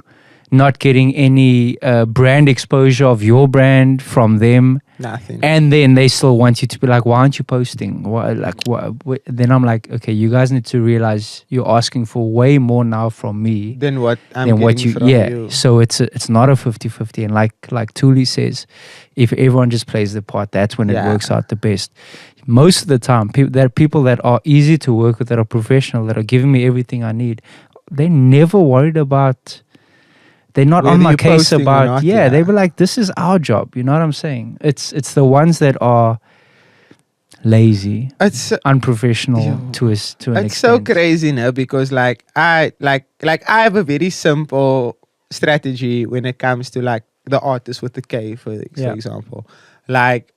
not getting any brand exposure of your brand from them. Nothing. And then they still want you to be like, why aren't you posting? Then I'm like, okay, you guys need to realize you're asking for way more now from me Then what I'm than what getting you, from you. So it's not a 50-50. And like Thuli says, if everyone just plays the part, that's when it works out the best. Most of the time, there are people that are easy to work with, that are professional, that are giving me everything I need. They're never worried about. They're not Whether on my you're case posting or about, not, they were like, this is our job. You know what I'm saying? It's the ones that are lazy, It's unprofessional to an extent. It's so crazy now because like I have a very simple strategy when it comes to like the artist with the K for example. Like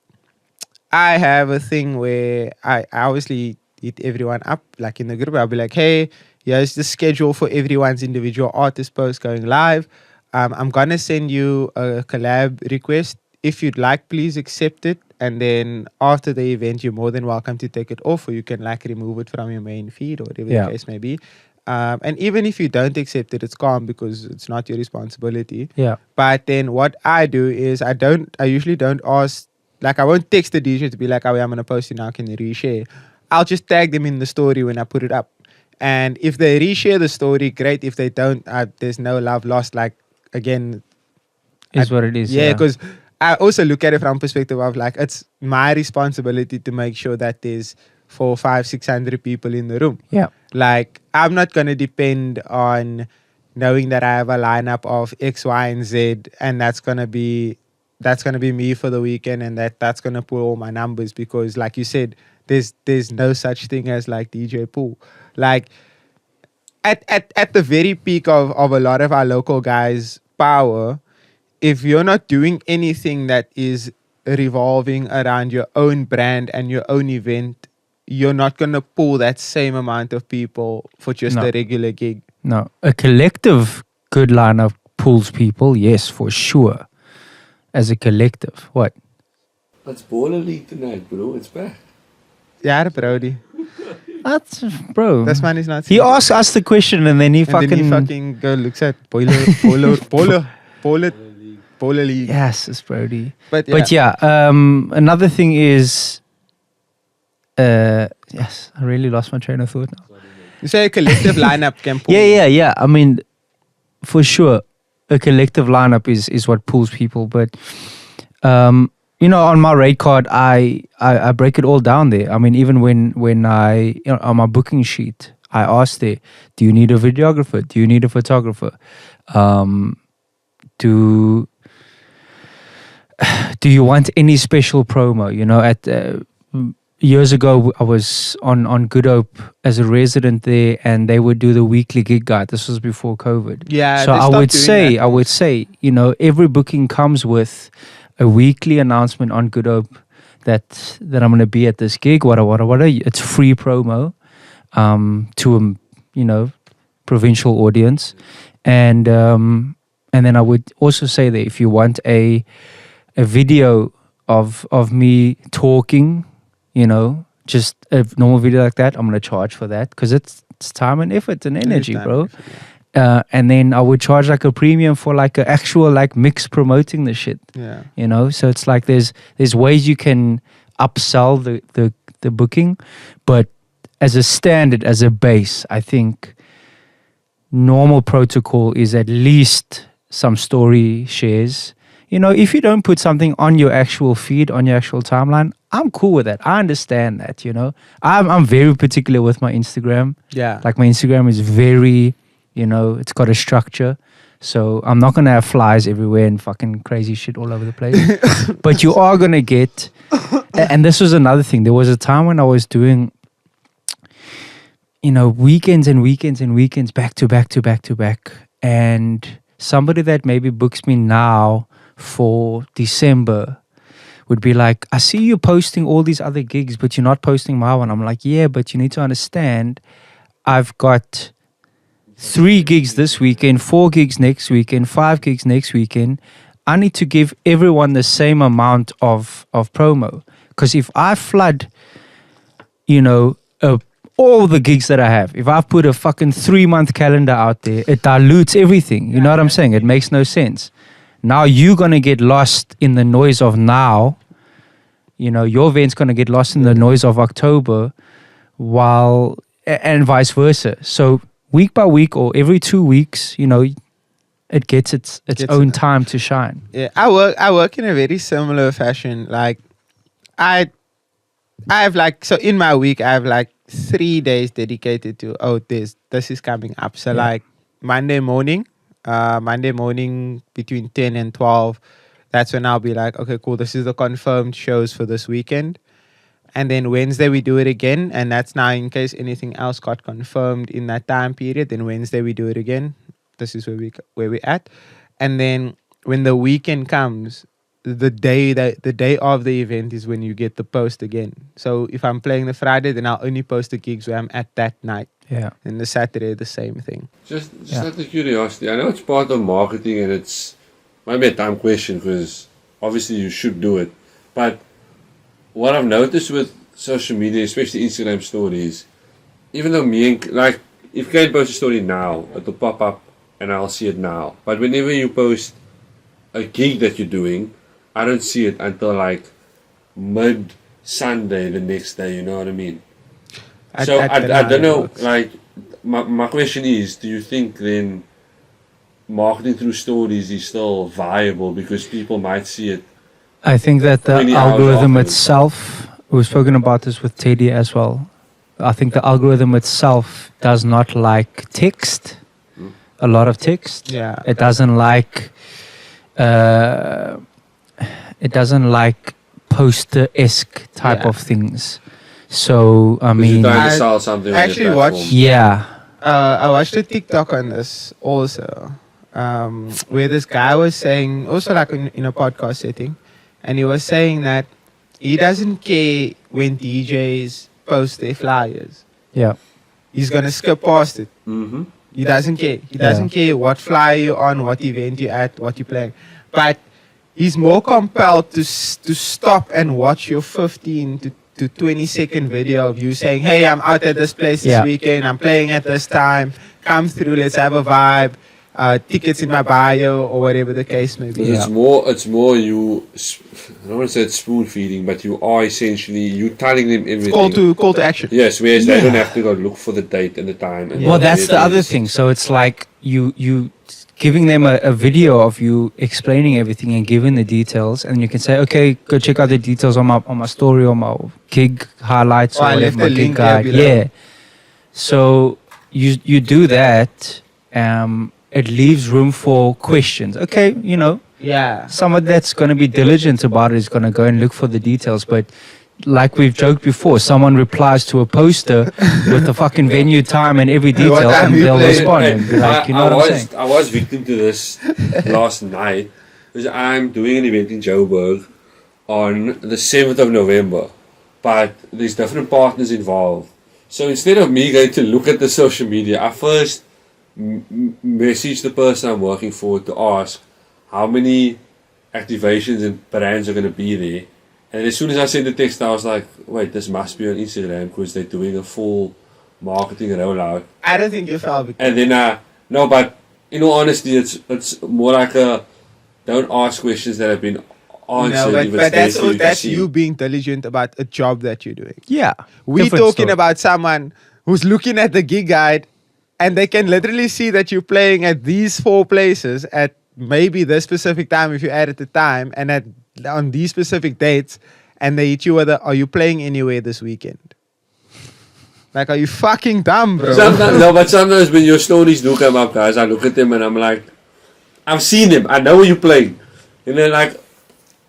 I have a thing where I obviously hit everyone up like in the group. I'll be like, hey, here's the schedule for everyone's individual artist post going live. I'm gonna send you a collab request. If you'd like, please accept it. And then after the event, you're more than welcome to take it off, or you can like remove it from your main feed or whatever the case may be. And even if you don't accept it, it's calm because it's not your responsibility. Yeah. But then what I do is I usually don't ask, like I won't text the DJ to be like, oh, I'm gonna post it now, can you reshare? I'll just tag them in the story when I put it up. And if they reshare the story, great. If they don't, there's no love lost. Like again, Is what it is. yeah, because I also look at it from perspective of like it's my responsibility to make sure that there's 400, 500, 600 people in the room. Yeah. Like I'm not gonna depend on knowing that I have a lineup of X, Y, and Z, and that's gonna be me for the weekend, and that's gonna pull all my numbers because, like you said, there's no such thing as like DJ pool. Like at the very peak of a lot of our local guys' power, if you're not doing anything that is revolving around your own brand and your own event, you're not going to pull that same amount of people for just No. a regular gig. No, a collective good lineup pulls people, yes, for sure. As a collective, what? It's Baller League tonight, bro. It's back. Yeah, Brody. That's bro. This man is not. He asked us the question and then he and then he fucking go looks at Boiler League. Yes, it's Brody. But yeah, another thing is, yes, I really lost my train of thought now. you say a collective lineup can pull. Yeah. I mean, for sure, a collective lineup is what pulls people. But you know, on my rate card, I break it all down there. I mean, even when I on my booking sheet, I ask there, do you need a videographer? Do you need a photographer? Do you want any special promo? You know, at years ago, I was on Good Hope as a resident there, and they would do the weekly gig guide. This was before COVID. Yeah. So I would say, you know, every booking comes with a weekly announcement on Good Hope that I'm going to be at this gig. What. It's free promo to a, you know, provincial audience, and then I would also say that if you want a video of me talking, you know, just a normal video like that, I'm going to charge for that because it's time and effort and energy, bro. And then I would charge like a premium for like an actual like mix promoting the shit. Yeah. You know, so it's like there's ways you can upsell the booking, but as a standard, as a base, I think normal protocol is at least some story shares. You know, if you don't put something on your actual feed, on your actual timeline, I'm cool with that. I understand that, you know. I'm very particular with my Instagram. Yeah. Like my Instagram is very, you know, it's got a structure. So I'm not going to have flies everywhere and fucking crazy shit all over the place. But you are going to get, and this was another thing. There was a time when I was doing, you know, weekends back to back. And somebody that maybe books me now for December would be like, I see you posting all these other gigs, but you're not posting my one. I'm like, yeah, but you need to understand, I've got 3 gigs this weekend, 4 gigs next weekend, 5 gigs next weekend. I need to give everyone the same amount of promo. Because if I flood, you know, all the gigs that I have, if I put a fucking 3-month calendar out there, it dilutes everything. You know what I'm saying? It makes no sense. Now you're going to get lost in the noise of now. You know, your event's going to get lost in the noise of October, and vice versa. So week by week or every 2 weeks, you know, it gets its own time to shine. Yeah, I work in a very similar fashion. Like, I have like, so in my week, I have like 3 days dedicated to, this is coming up. So like Monday morning between 10 and 12, that's when I'll be like, okay, cool, this is the confirmed shows for this weekend. And then Wednesday we do it again, and that's now in case anything else got confirmed in that time period. Then Wednesday we do it again. This is where we're at. And then when the weekend comes, the day of the event is when you get the post again. So if I'm playing the Friday, then I'll only post the gigs where I'm at that night. Yeah. And the Saturday, the same thing. Just out of curiosity, I know it's part of marketing and it's maybe a time question because obviously you should do it. But what I've noticed with social media, especially Instagram stories, even though if you can post a story now, it'll pop up and I'll see it now. But whenever you post a gig that you're doing, I don't see it until like mid-Sunday the next day, you know what I mean? I don't know, like, my question is, do you think then marketing through stories is still viable because people might see it? I think that the algorithm itself, we've spoken about this with Teddy as well. I think the algorithm itself does not like text, a lot of text. Yeah. It doesn't like poster-esque type of things. So I mean, you're trying to sell something. I actually watched. Yeah. I watched a TikTok on this also. where this guy was saying, also like in a podcast setting, and he was saying that he doesn't care when DJs post their flyers. Yeah. He's gonna skip past it. Mm-hmm. He doesn't care. He doesn't care what flyer you're on, what event you're at, what you're playing. But he's more compelled to stop and watch your 15 to 20-second video of you saying, hey, I'm out at this place this weekend. I'm playing at this time. Come through. Let's have a vibe. Tickets in my bio or whatever the case may be. It's more you, I don't want to say it's spoon feeding, but you are essentially, you telling them everything. Call to action. Yes, whereas they don't have to go look for the date and the time. And Well, that's the other thing. So it's like you giving them a video of you explaining everything and giving the details, and you can say, okay, go check out the details on my story or my gig highlights or I left my the gig link guide. there below. Yeah. So you do that. It leaves room for questions. Okay, Yeah. someone that's going to be diligent about it is going to go and look for the details. But like we've joked before, someone replies to a poster with the fucking venue, time, and every detail, time and you they'll play? respond and be like, you know what I'm saying? I was victim to this last night because I'm doing an event in Joburg on the 7th of November, but there's different partners involved. So instead of me going to look at the social media, I first message the person I'm working for to ask how many activations and brands are going to be there. And as soon as I sent the text, I was like, wait, this must be on Instagram because they're doing a full marketing rollout. I don't think you fell victim. And then, no, but in all honesty, it's more like don't ask questions that have been answered. No, if but it's there for to that's see. you being diligent about a job that you're doing. Yeah. We're Different talking story. about someone who's looking at the gig guide and they can literally see that you're playing at these 4 places at maybe this specific time if you add at the time and on these specific dates, and they hit you with are you playing anywhere this weekend? Like, are you fucking dumb, bro? But sometimes when your stories do come up, guys, I look at them and I'm like, I've seen them, I know where you're playing. And then like,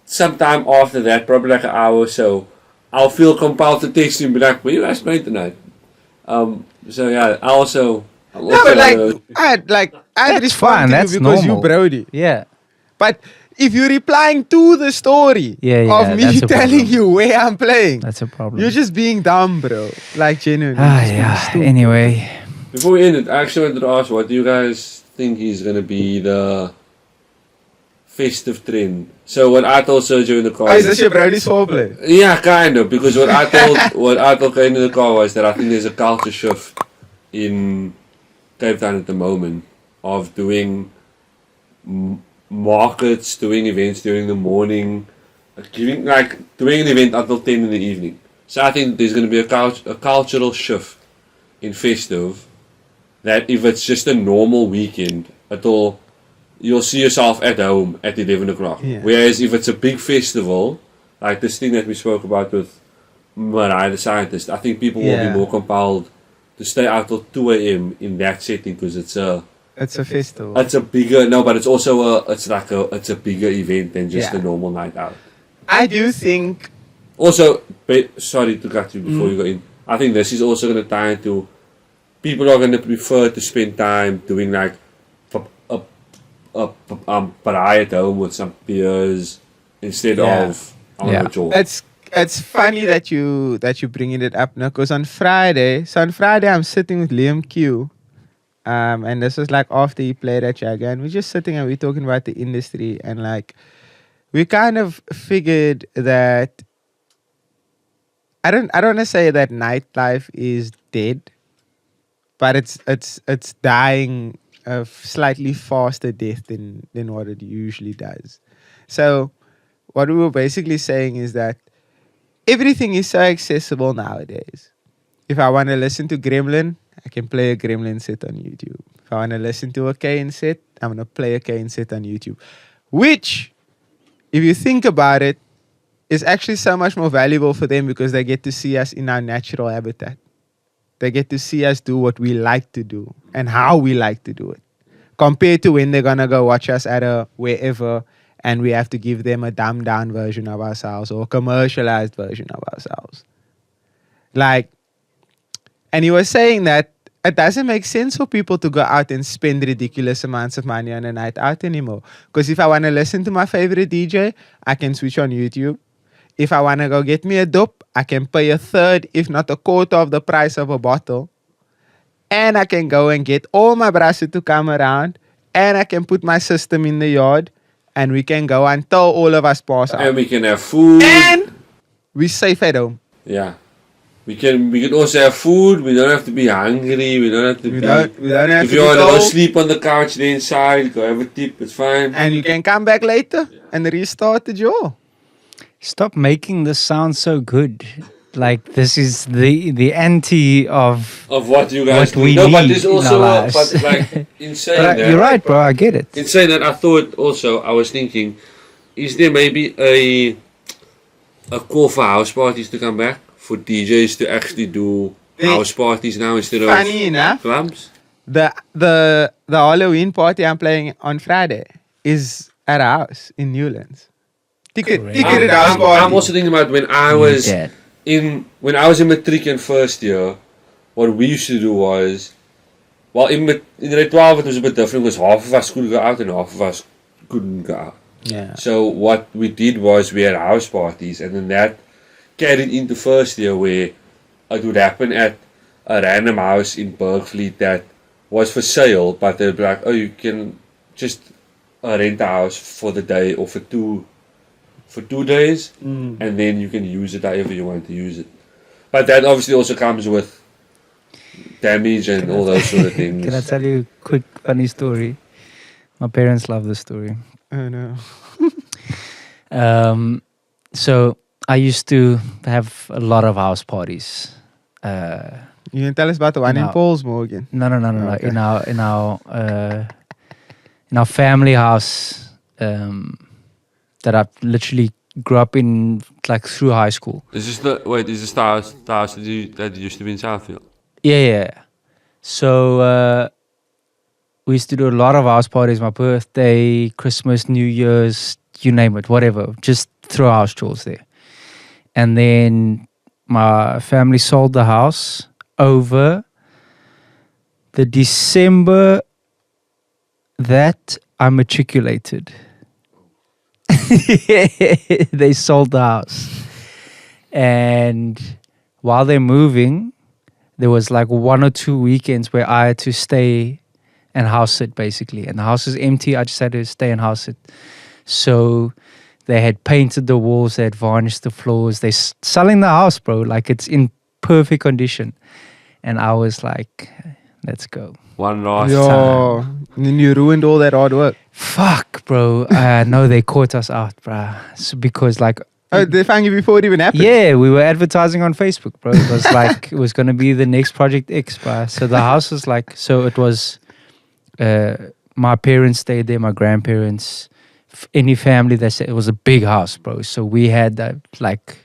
sometime after that, probably like an hour or so, I'll feel compelled to text you and be like, where you guys playing tonight? So yeah, No, but I'd That's respond fine, to that's you because normal. you Brody. Yeah. But if you're replying to the story of me that's a telling problem. you where I'm playing, That's a problem. you're just being dumb, bro. Like, genuinely. yeah. Anyway. Before we end it, I actually wanted to ask, what do you guys think is going to be the festive trend? So what I told Sergio in the car... Oh, is this your Brody's foreplay? Yeah, kind of, because what I told Kane in the car was that I think there's a culture shift in Cape Town at the moment of doing markets, doing events during the morning, doing an event until 10 in the evening. So I think there's going to be a cultural shift in festive that if it's just a normal weekend, you'll see yourself at home at 11 o'clock. Yeah. Whereas if it's a big festival, like this thing that we spoke about with Mariah the Scientist, I think people will be more compelled to stay out till 2 a.m. in that setting because it's a festival. it's a bigger, no, but it's also it's a bigger event than just a normal night out. I do think... Also, sorry to cut you before you go in. I think this is also going to tie into people are going to prefer to spend time doing like a party at home with some peers instead of on the job. It's funny that you bringing it up now, because on Friday I'm sitting with Liam Q, and this was like after he played at Jagga, and we're just sitting and we're talking about the industry, and like we kind of figured that I don't want to say that nightlife is dead, but it's dying a slightly faster death than what it usually does. So what we were basically saying is that everything is so accessible nowadays. If I want to listen to Gremlin, I can play a Gremlin set on YouTube. If I want to listen to a KANE set, I'm going to play a KANE set on YouTube. Which, if you think about it, is actually so much more valuable for them because they get to see us in our natural habitat. They get to see us do what we like to do and how we like to do it. Compared to when they're going to go watch us at a wherever and we have to give them a dumbed down version of ourselves or a commercialized version of ourselves. Like, and he was saying that it doesn't make sense for people to go out and spend ridiculous amounts of money on a night out anymore. Because if I want to listen to my favorite DJ, I can switch on YouTube. If I want to go get me a dope, I can pay a third, if not a quarter of the price of a bottle. And I can go and get all my brassen to come around. And I can put my system in the yard. And we can go until all of us pass out. And we can have food. And we're safe at home. Yeah. We can also have food. We don't have to be hungry. We don't have to We don't have if to you be want to go cold. sleep on the couch, then inside, go have a tip. It's fine. And you can come back later and restart the jaw. Stop making this sound so good. Like this is the anti of what you guys what we do. No, but need there's in also our lives. but like insane. But you're right, bro. I get it. Insane that I thought also I was thinking, is there maybe a call for house parties to come back? For DJs to actually do house parties now instead of Funny enough, clubs? the Halloween party I'm playing on Friday is at a house in Newlands. Ticketed house party. I'm also thinking about when I was in matric in first year, what we used to do was, well, in grade 12 it was a bit different because half of us could go out and half of us couldn't go out. Yeah. So what we did was we had house parties, and then that carried into first year where it would happen at a random house in Bergfleet that was for sale, but they'd be like, oh, you can just rent a house for the day or for two days, and then you can use it however you want to use it. But that obviously also comes with damage and all those sort of things. Can I tell you a quick funny story? My parents love this story. Oh no. So I used to have a lot of house parties. You can tell us about the one in No. Paul's Morgan. No. Okay. In our family house that I literally grew up in, like through high school. Is this the house that used to be in Southfield? Yeah. So we used to do a lot of house parties. My birthday, Christmas, New Year's, you name it, whatever. Just throw house chores there. And then my family sold the house over the December that I matriculated. They sold the house. And while they're moving, there was like 1 or 2 weekends where I had to stay and house sit basically. And the house is empty. I just had to stay and house it. So they had painted the walls, they had varnished the floors. They're selling the house, bro. Like it's in perfect condition. And I was like, let's go. One last Yo, time. and then you ruined all that hard work. Fuck, bro. No, they caught us out, bro. So because like, Oh, they found you before it even happened? yeah, we were advertising on Facebook, bro. It was like, it was going to be the next Project X, bro. So the house was like, so it was, my parents stayed there, my grandparents, any family that said it was a big house, bro. So we had like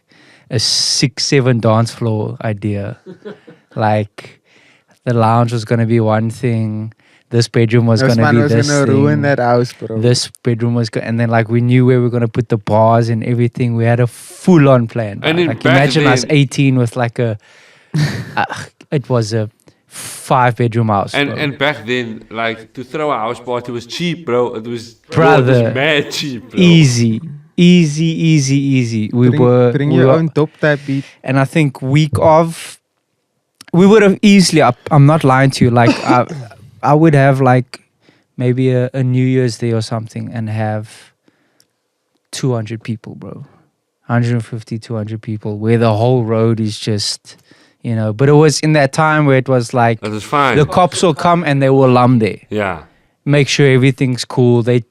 a 6-7 dance floor idea. Like the lounge was going to be one thing. This bedroom was going to be this gonna thing. ruin that house, bro. This bedroom was and then like we knew where we were gonna put the bars and everything. We had a full-on plan. And bro. in Like back imagine us then- 18 with like a, it was a 5-bedroom house. bro. And back then, like to throw a house party was cheap, bro. It was Brother. it was mad cheap, bro. easy. We Bring we your were- own top type beat. and I think week of, we would have easily. I'm not lying to you. Like I would have like maybe a New Year's Day or something and have 200 people, bro. 150, 200 people, where the whole road is just, you know. But it was in that time where it was like That was fine. the cops will come and they will alarm there, Yeah. make sure everything's cool. They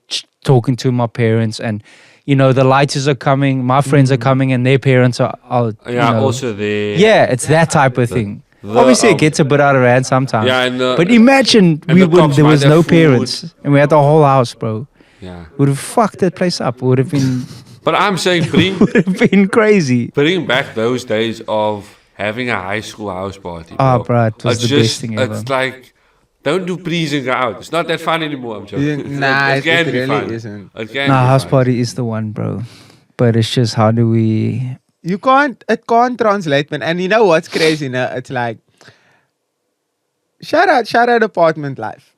talking to my parents, and you know the lighters are coming. My friends are coming, and their parents are Yeah, you know, also the yeah, it's that type of thing. Obviously, it gets a bit out of hand sometimes. Yeah, and but imagine and the cops there might was have no food. parents, and we had the whole house, bro. yeah. Would have fucked that place up. Would have been But I'm saying would have been crazy. bring back those days of having a high school house party. Ah, Bro. bro, it was It's the best thing ever. It's like, don't do pre's and go out. It's not that fun anymore. I'm joking. Nah, it can it be really fun. isn't. It can Nah, be house fun. party is the one, bro. But it's just how do we? It can't translate, man. And you know what's crazy? No? It's like, shout out Apartment Life.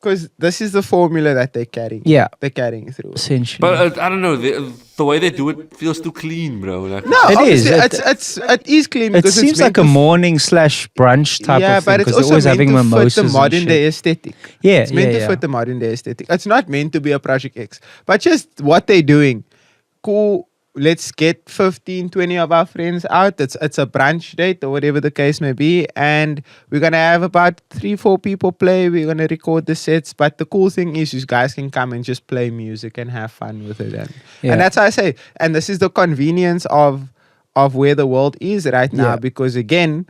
Because this is the formula that they're carrying. Yeah. They're carrying through. Essentially. But I don't know, the way they do it feels too clean, bro. Like, No, It is. obviously, it is clean it because it's seems meant like a to morning / brunch type yeah, of thing but it's because they're also always meant having to fit mimosas the and modern shit. day aesthetic. Yeah, It's meant to fit the modern day aesthetic. It's not meant to be a Project X. But just what they're doing. Cool. Let's get 15, 20 of our friends out. It's a brunch date or whatever the case may be. And we're going to have about 3-4 people play. We're going to record the sets. But the cool thing is you guys can come and just play music and have fun with it. And that's how I say. And this is the convenience of where the world is right now. Yeah. Because again,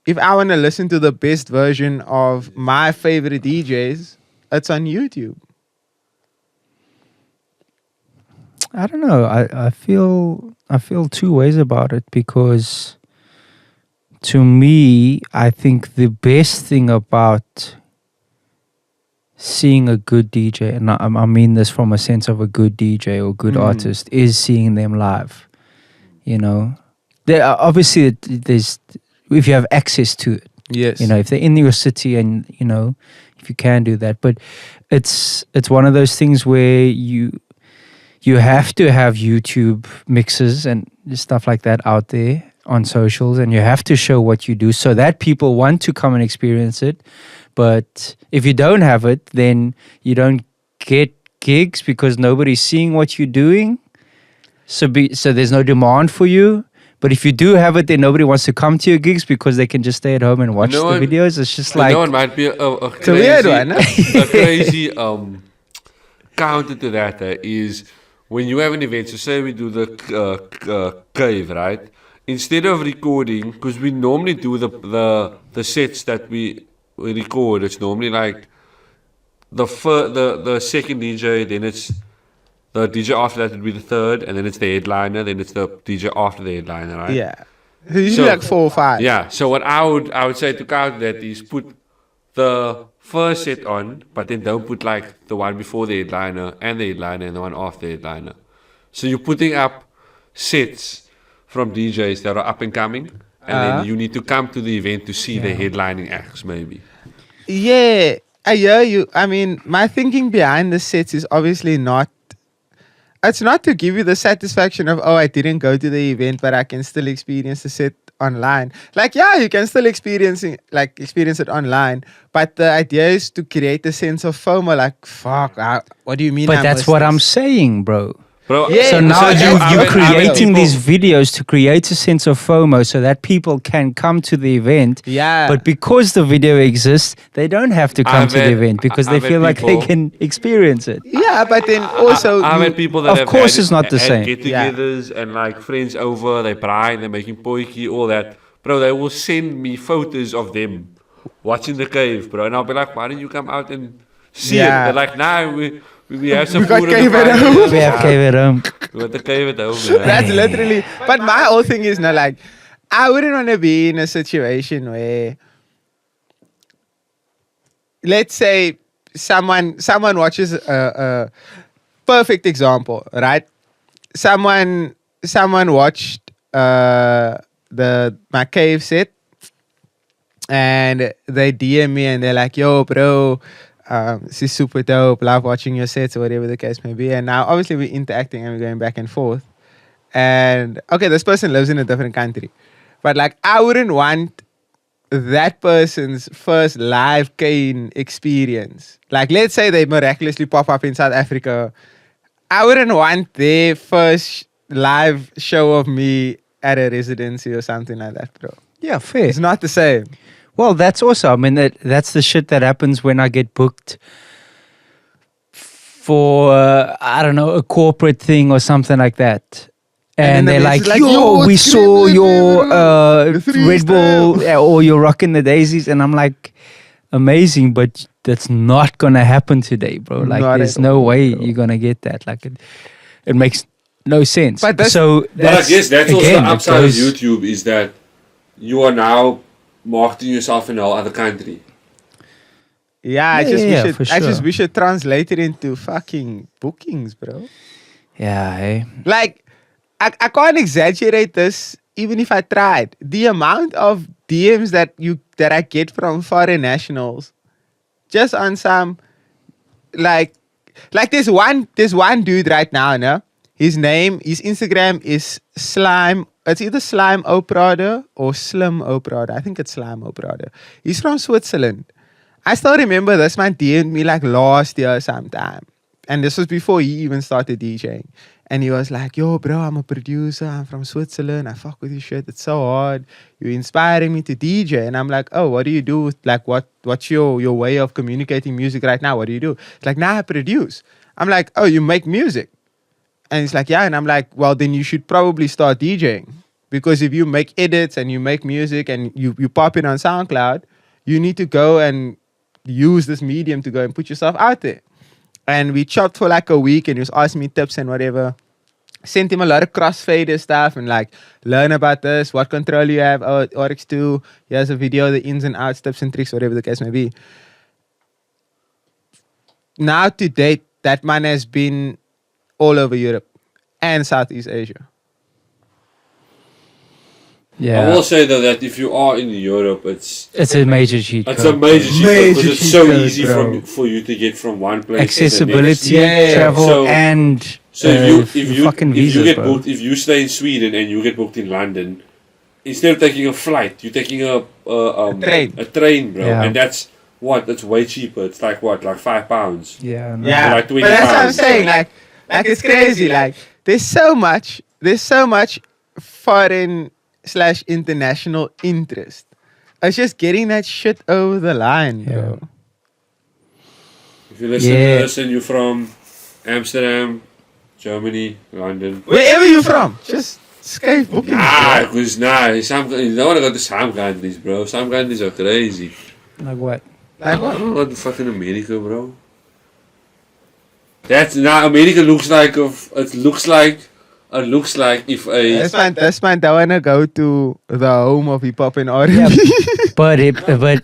if I want to listen to the best version of my favorite DJs, it's on YouTube. I don't know. I feel two ways about it because to me, I think the best thing about seeing a good DJ, and I mean this from a sense of a good DJ or good artist, is seeing them live. You know, obviously there's if you have access to it. Yes. You know, if they're in your city and you know if you can do that, but it's one of those things where you have to have YouTube mixes and stuff like that out there on socials, and you have to show what you do so that people want to come and experience it. But if you don't have it, then you don't get gigs because nobody's seeing what you're doing. So there's no demand for you. But if you do have it, then nobody wants to come to your gigs because they can just stay at home and watch the videos. It's just like... You know, it might be a crazy... It's a weird one, huh? A crazy counter to that is when you have an event, so say we do the cave, right? Instead of recording, because we normally do the sets that we record, it's normally like the second DJ, then it's the DJ after that would be the third, and then it's the headliner, then it's the DJ after the headliner, right? Yeah. Usually like 4 or 5. Yeah. So what I would say to counter that is put the first set on, but then don't put like the one before the headliner and the the one after the headliner. So you're putting up sets from DJs that are up and coming, and then you need to come to the event to see the headlining acts, maybe. Yeah, I hear you. I mean, my thinking behind the sets is obviously not... It's not to give you the satisfaction of, oh, I didn't go to the event, but I can still experience the set online. Like, yeah, you can still experience it online, but the idea is to create a sense of FOMO. Like, fuck, what do you mean? But that's what I'm saying, bro. Bro, Yeah, So now you're I creating these videos to create a sense of FOMO so that people can come to the event. Yeah. But because the video exists, they don't have to come I've to the had- event because they I've had feel like they people- can experience it. Yeah, but then also... I've you- had people that Of have course had, it's not the had same. get-togethers and like friends over, they braai, they're making poiki, all that. Bro, they will send me photos of them watching the cave, bro. And I'll be like, why don't you come out and see Yeah. it? They're like, nah, we have some We got food cave in the at fire. home. We have cave at home. We got the cave at home, man. That's literally... But my whole thing is not like... I wouldn't want to be in a situation where... Let's say someone watches a perfect example, right? Someone watched my cave set, and they DM me and they're like, yo, bro, this is super dope, love watching your sets or whatever the case may be. And now obviously we're interacting and we're going back and forth. And okay, this person lives in a different country, but like I wouldn't want that person's first live KANE experience. Like, let's say they miraculously pop up in South Africa. I wouldn't want their first live show of me at a residency or something like that, bro. Yeah, fair. It's not the same. Well, that's also, I mean, that's the shit that happens when I get booked for, I don't know, a corporate thing or something like that. And then they're the like, message is like, yo, yo, we it's saw Green your the three Red Bull step." or you're rocking the daisies. And I'm like, amazing, but that's not going to happen today, bro. Like, Not there's at no all, way bro. you're going to get that. Like, it makes no sense. But that's- so But I guess that's also again, the it upside goes- of YouTube is that you are now marketing yourself in all other country. Yeah, I Yeah, just yeah, wish for it, I just sure. wish it translated into fucking bookings, bro. Yeah, hey. Like, I can't exaggerate this even if I tried. The amount of DMs that you that I get from foreign nationals, just on some like there's one dude right now, no? His Instagram is Slime. It's either Slime Oprada or Slim Oprada. I think it's Slime Oprada. He's from Switzerland. I still remember this man DM'd me like last year sometime. And this was before he even started DJing. And he was like, yo, bro, I'm a producer. I'm from Switzerland. I fuck with your shit. It's so hard. You're inspiring me to DJ. And I'm like, oh, what do you do? Like, what's your way of communicating music right now? What do you do? It's like, nah, I produce. I'm like, oh, you make music? And he's like, yeah. And I'm like, well, then you should probably start DJing. Because if you make edits and you make music and you pop it on SoundCloud, you need to go and use this medium to go and put yourself out there. And we chopped for like a week and he was asking me tips and whatever. Sent him a lot of crossfader stuff and like, learn about this, what control you have, RX2. Here's a video, the ins and outs, tips and tricks, whatever the case may be. Now to date, that man has been all over Europe and Southeast Asia. Yeah. I will say though that if you are in Europe, it's a major cheat code. It's a major cheat code because it's so code, easy bro. for you to get from one place Accessibility, to the next. travel, and So if you fucking if you visas, get bro. booked, if you stay in Sweden and you get booked in London, instead of taking a flight, you're taking a train, bro, Yeah. and that's way cheaper. It's like what, like £5? Yeah. No. Yeah, Like but 20 that's what I'm pounds. saying. Like it's crazy. Like there's so much foreign / international interest. It's just getting that shit over the line, bro. If you listen Yeah. to this and you're from Amsterdam, Germany, London. Wherever you're from, just Skype booking. You don't want to go to some countries, bro. Some countries are crazy. Like what? Like what? Oh, what the fucking America, bro? America looks like if a This man don't wanna go to the home of hip hop and R&B. Yeah, but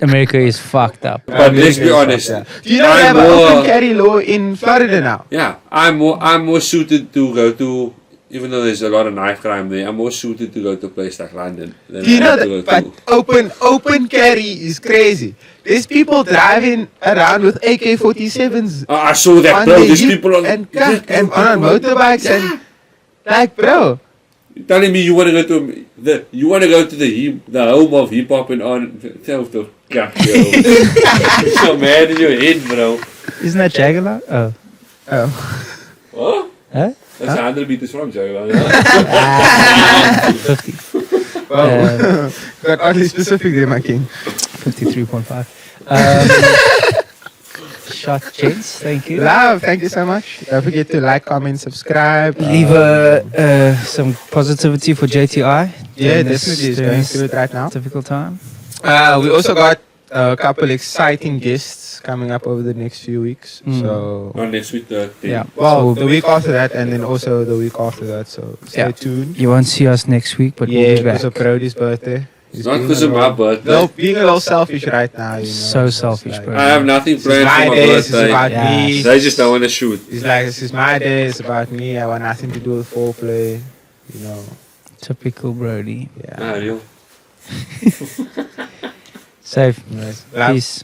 America is fucked up. But let's be honest. Do you know they have an open carry law in Florida now? Yeah, I'm more suited to go to, even though there's a lot of knife crime there. I'm more suited to go to a place like London. Than Do you know to go that? But open carry is crazy. There's people driving around with AK-47s. I saw that, on bro. the These hip people on and on motorbikes and like, bro. You're telling me you want to go to the home of hip hop and on self to yo. You're so mad in your head, bro. Isn't that Jaguar? Oh. What? Huh? That's 100 meters from Joe. 50. Wow. Got oddly specific there, my king. 53.5. Shot, gents. Thank you. Love, thank you so much. Don't forget to like, comment, subscribe. Leave some positivity for JTI. Yeah, during this- definitely. He's during going this through it right now. difficult time. We also got a couple exciting guests coming up over the next few weeks. So, On next week, Yeah. well, So the week after that, and then also the week after that. So stay Yeah. tuned. you won't see us next week, but Yeah, we'll be back. because of Brodi's birthday. It's not because of my birthday. No, being a little selfish right now. You know, So it's just selfish, like, bro. I have nothing This is planned my for my day. This is birthday. about Yeah. me. They just don't want to shoot. It's like, this is my day. It's about me. I want nothing to do with foreplay. You know, Typical Brody. yeah. Ah, real. Safe. Anyways, love. Peace.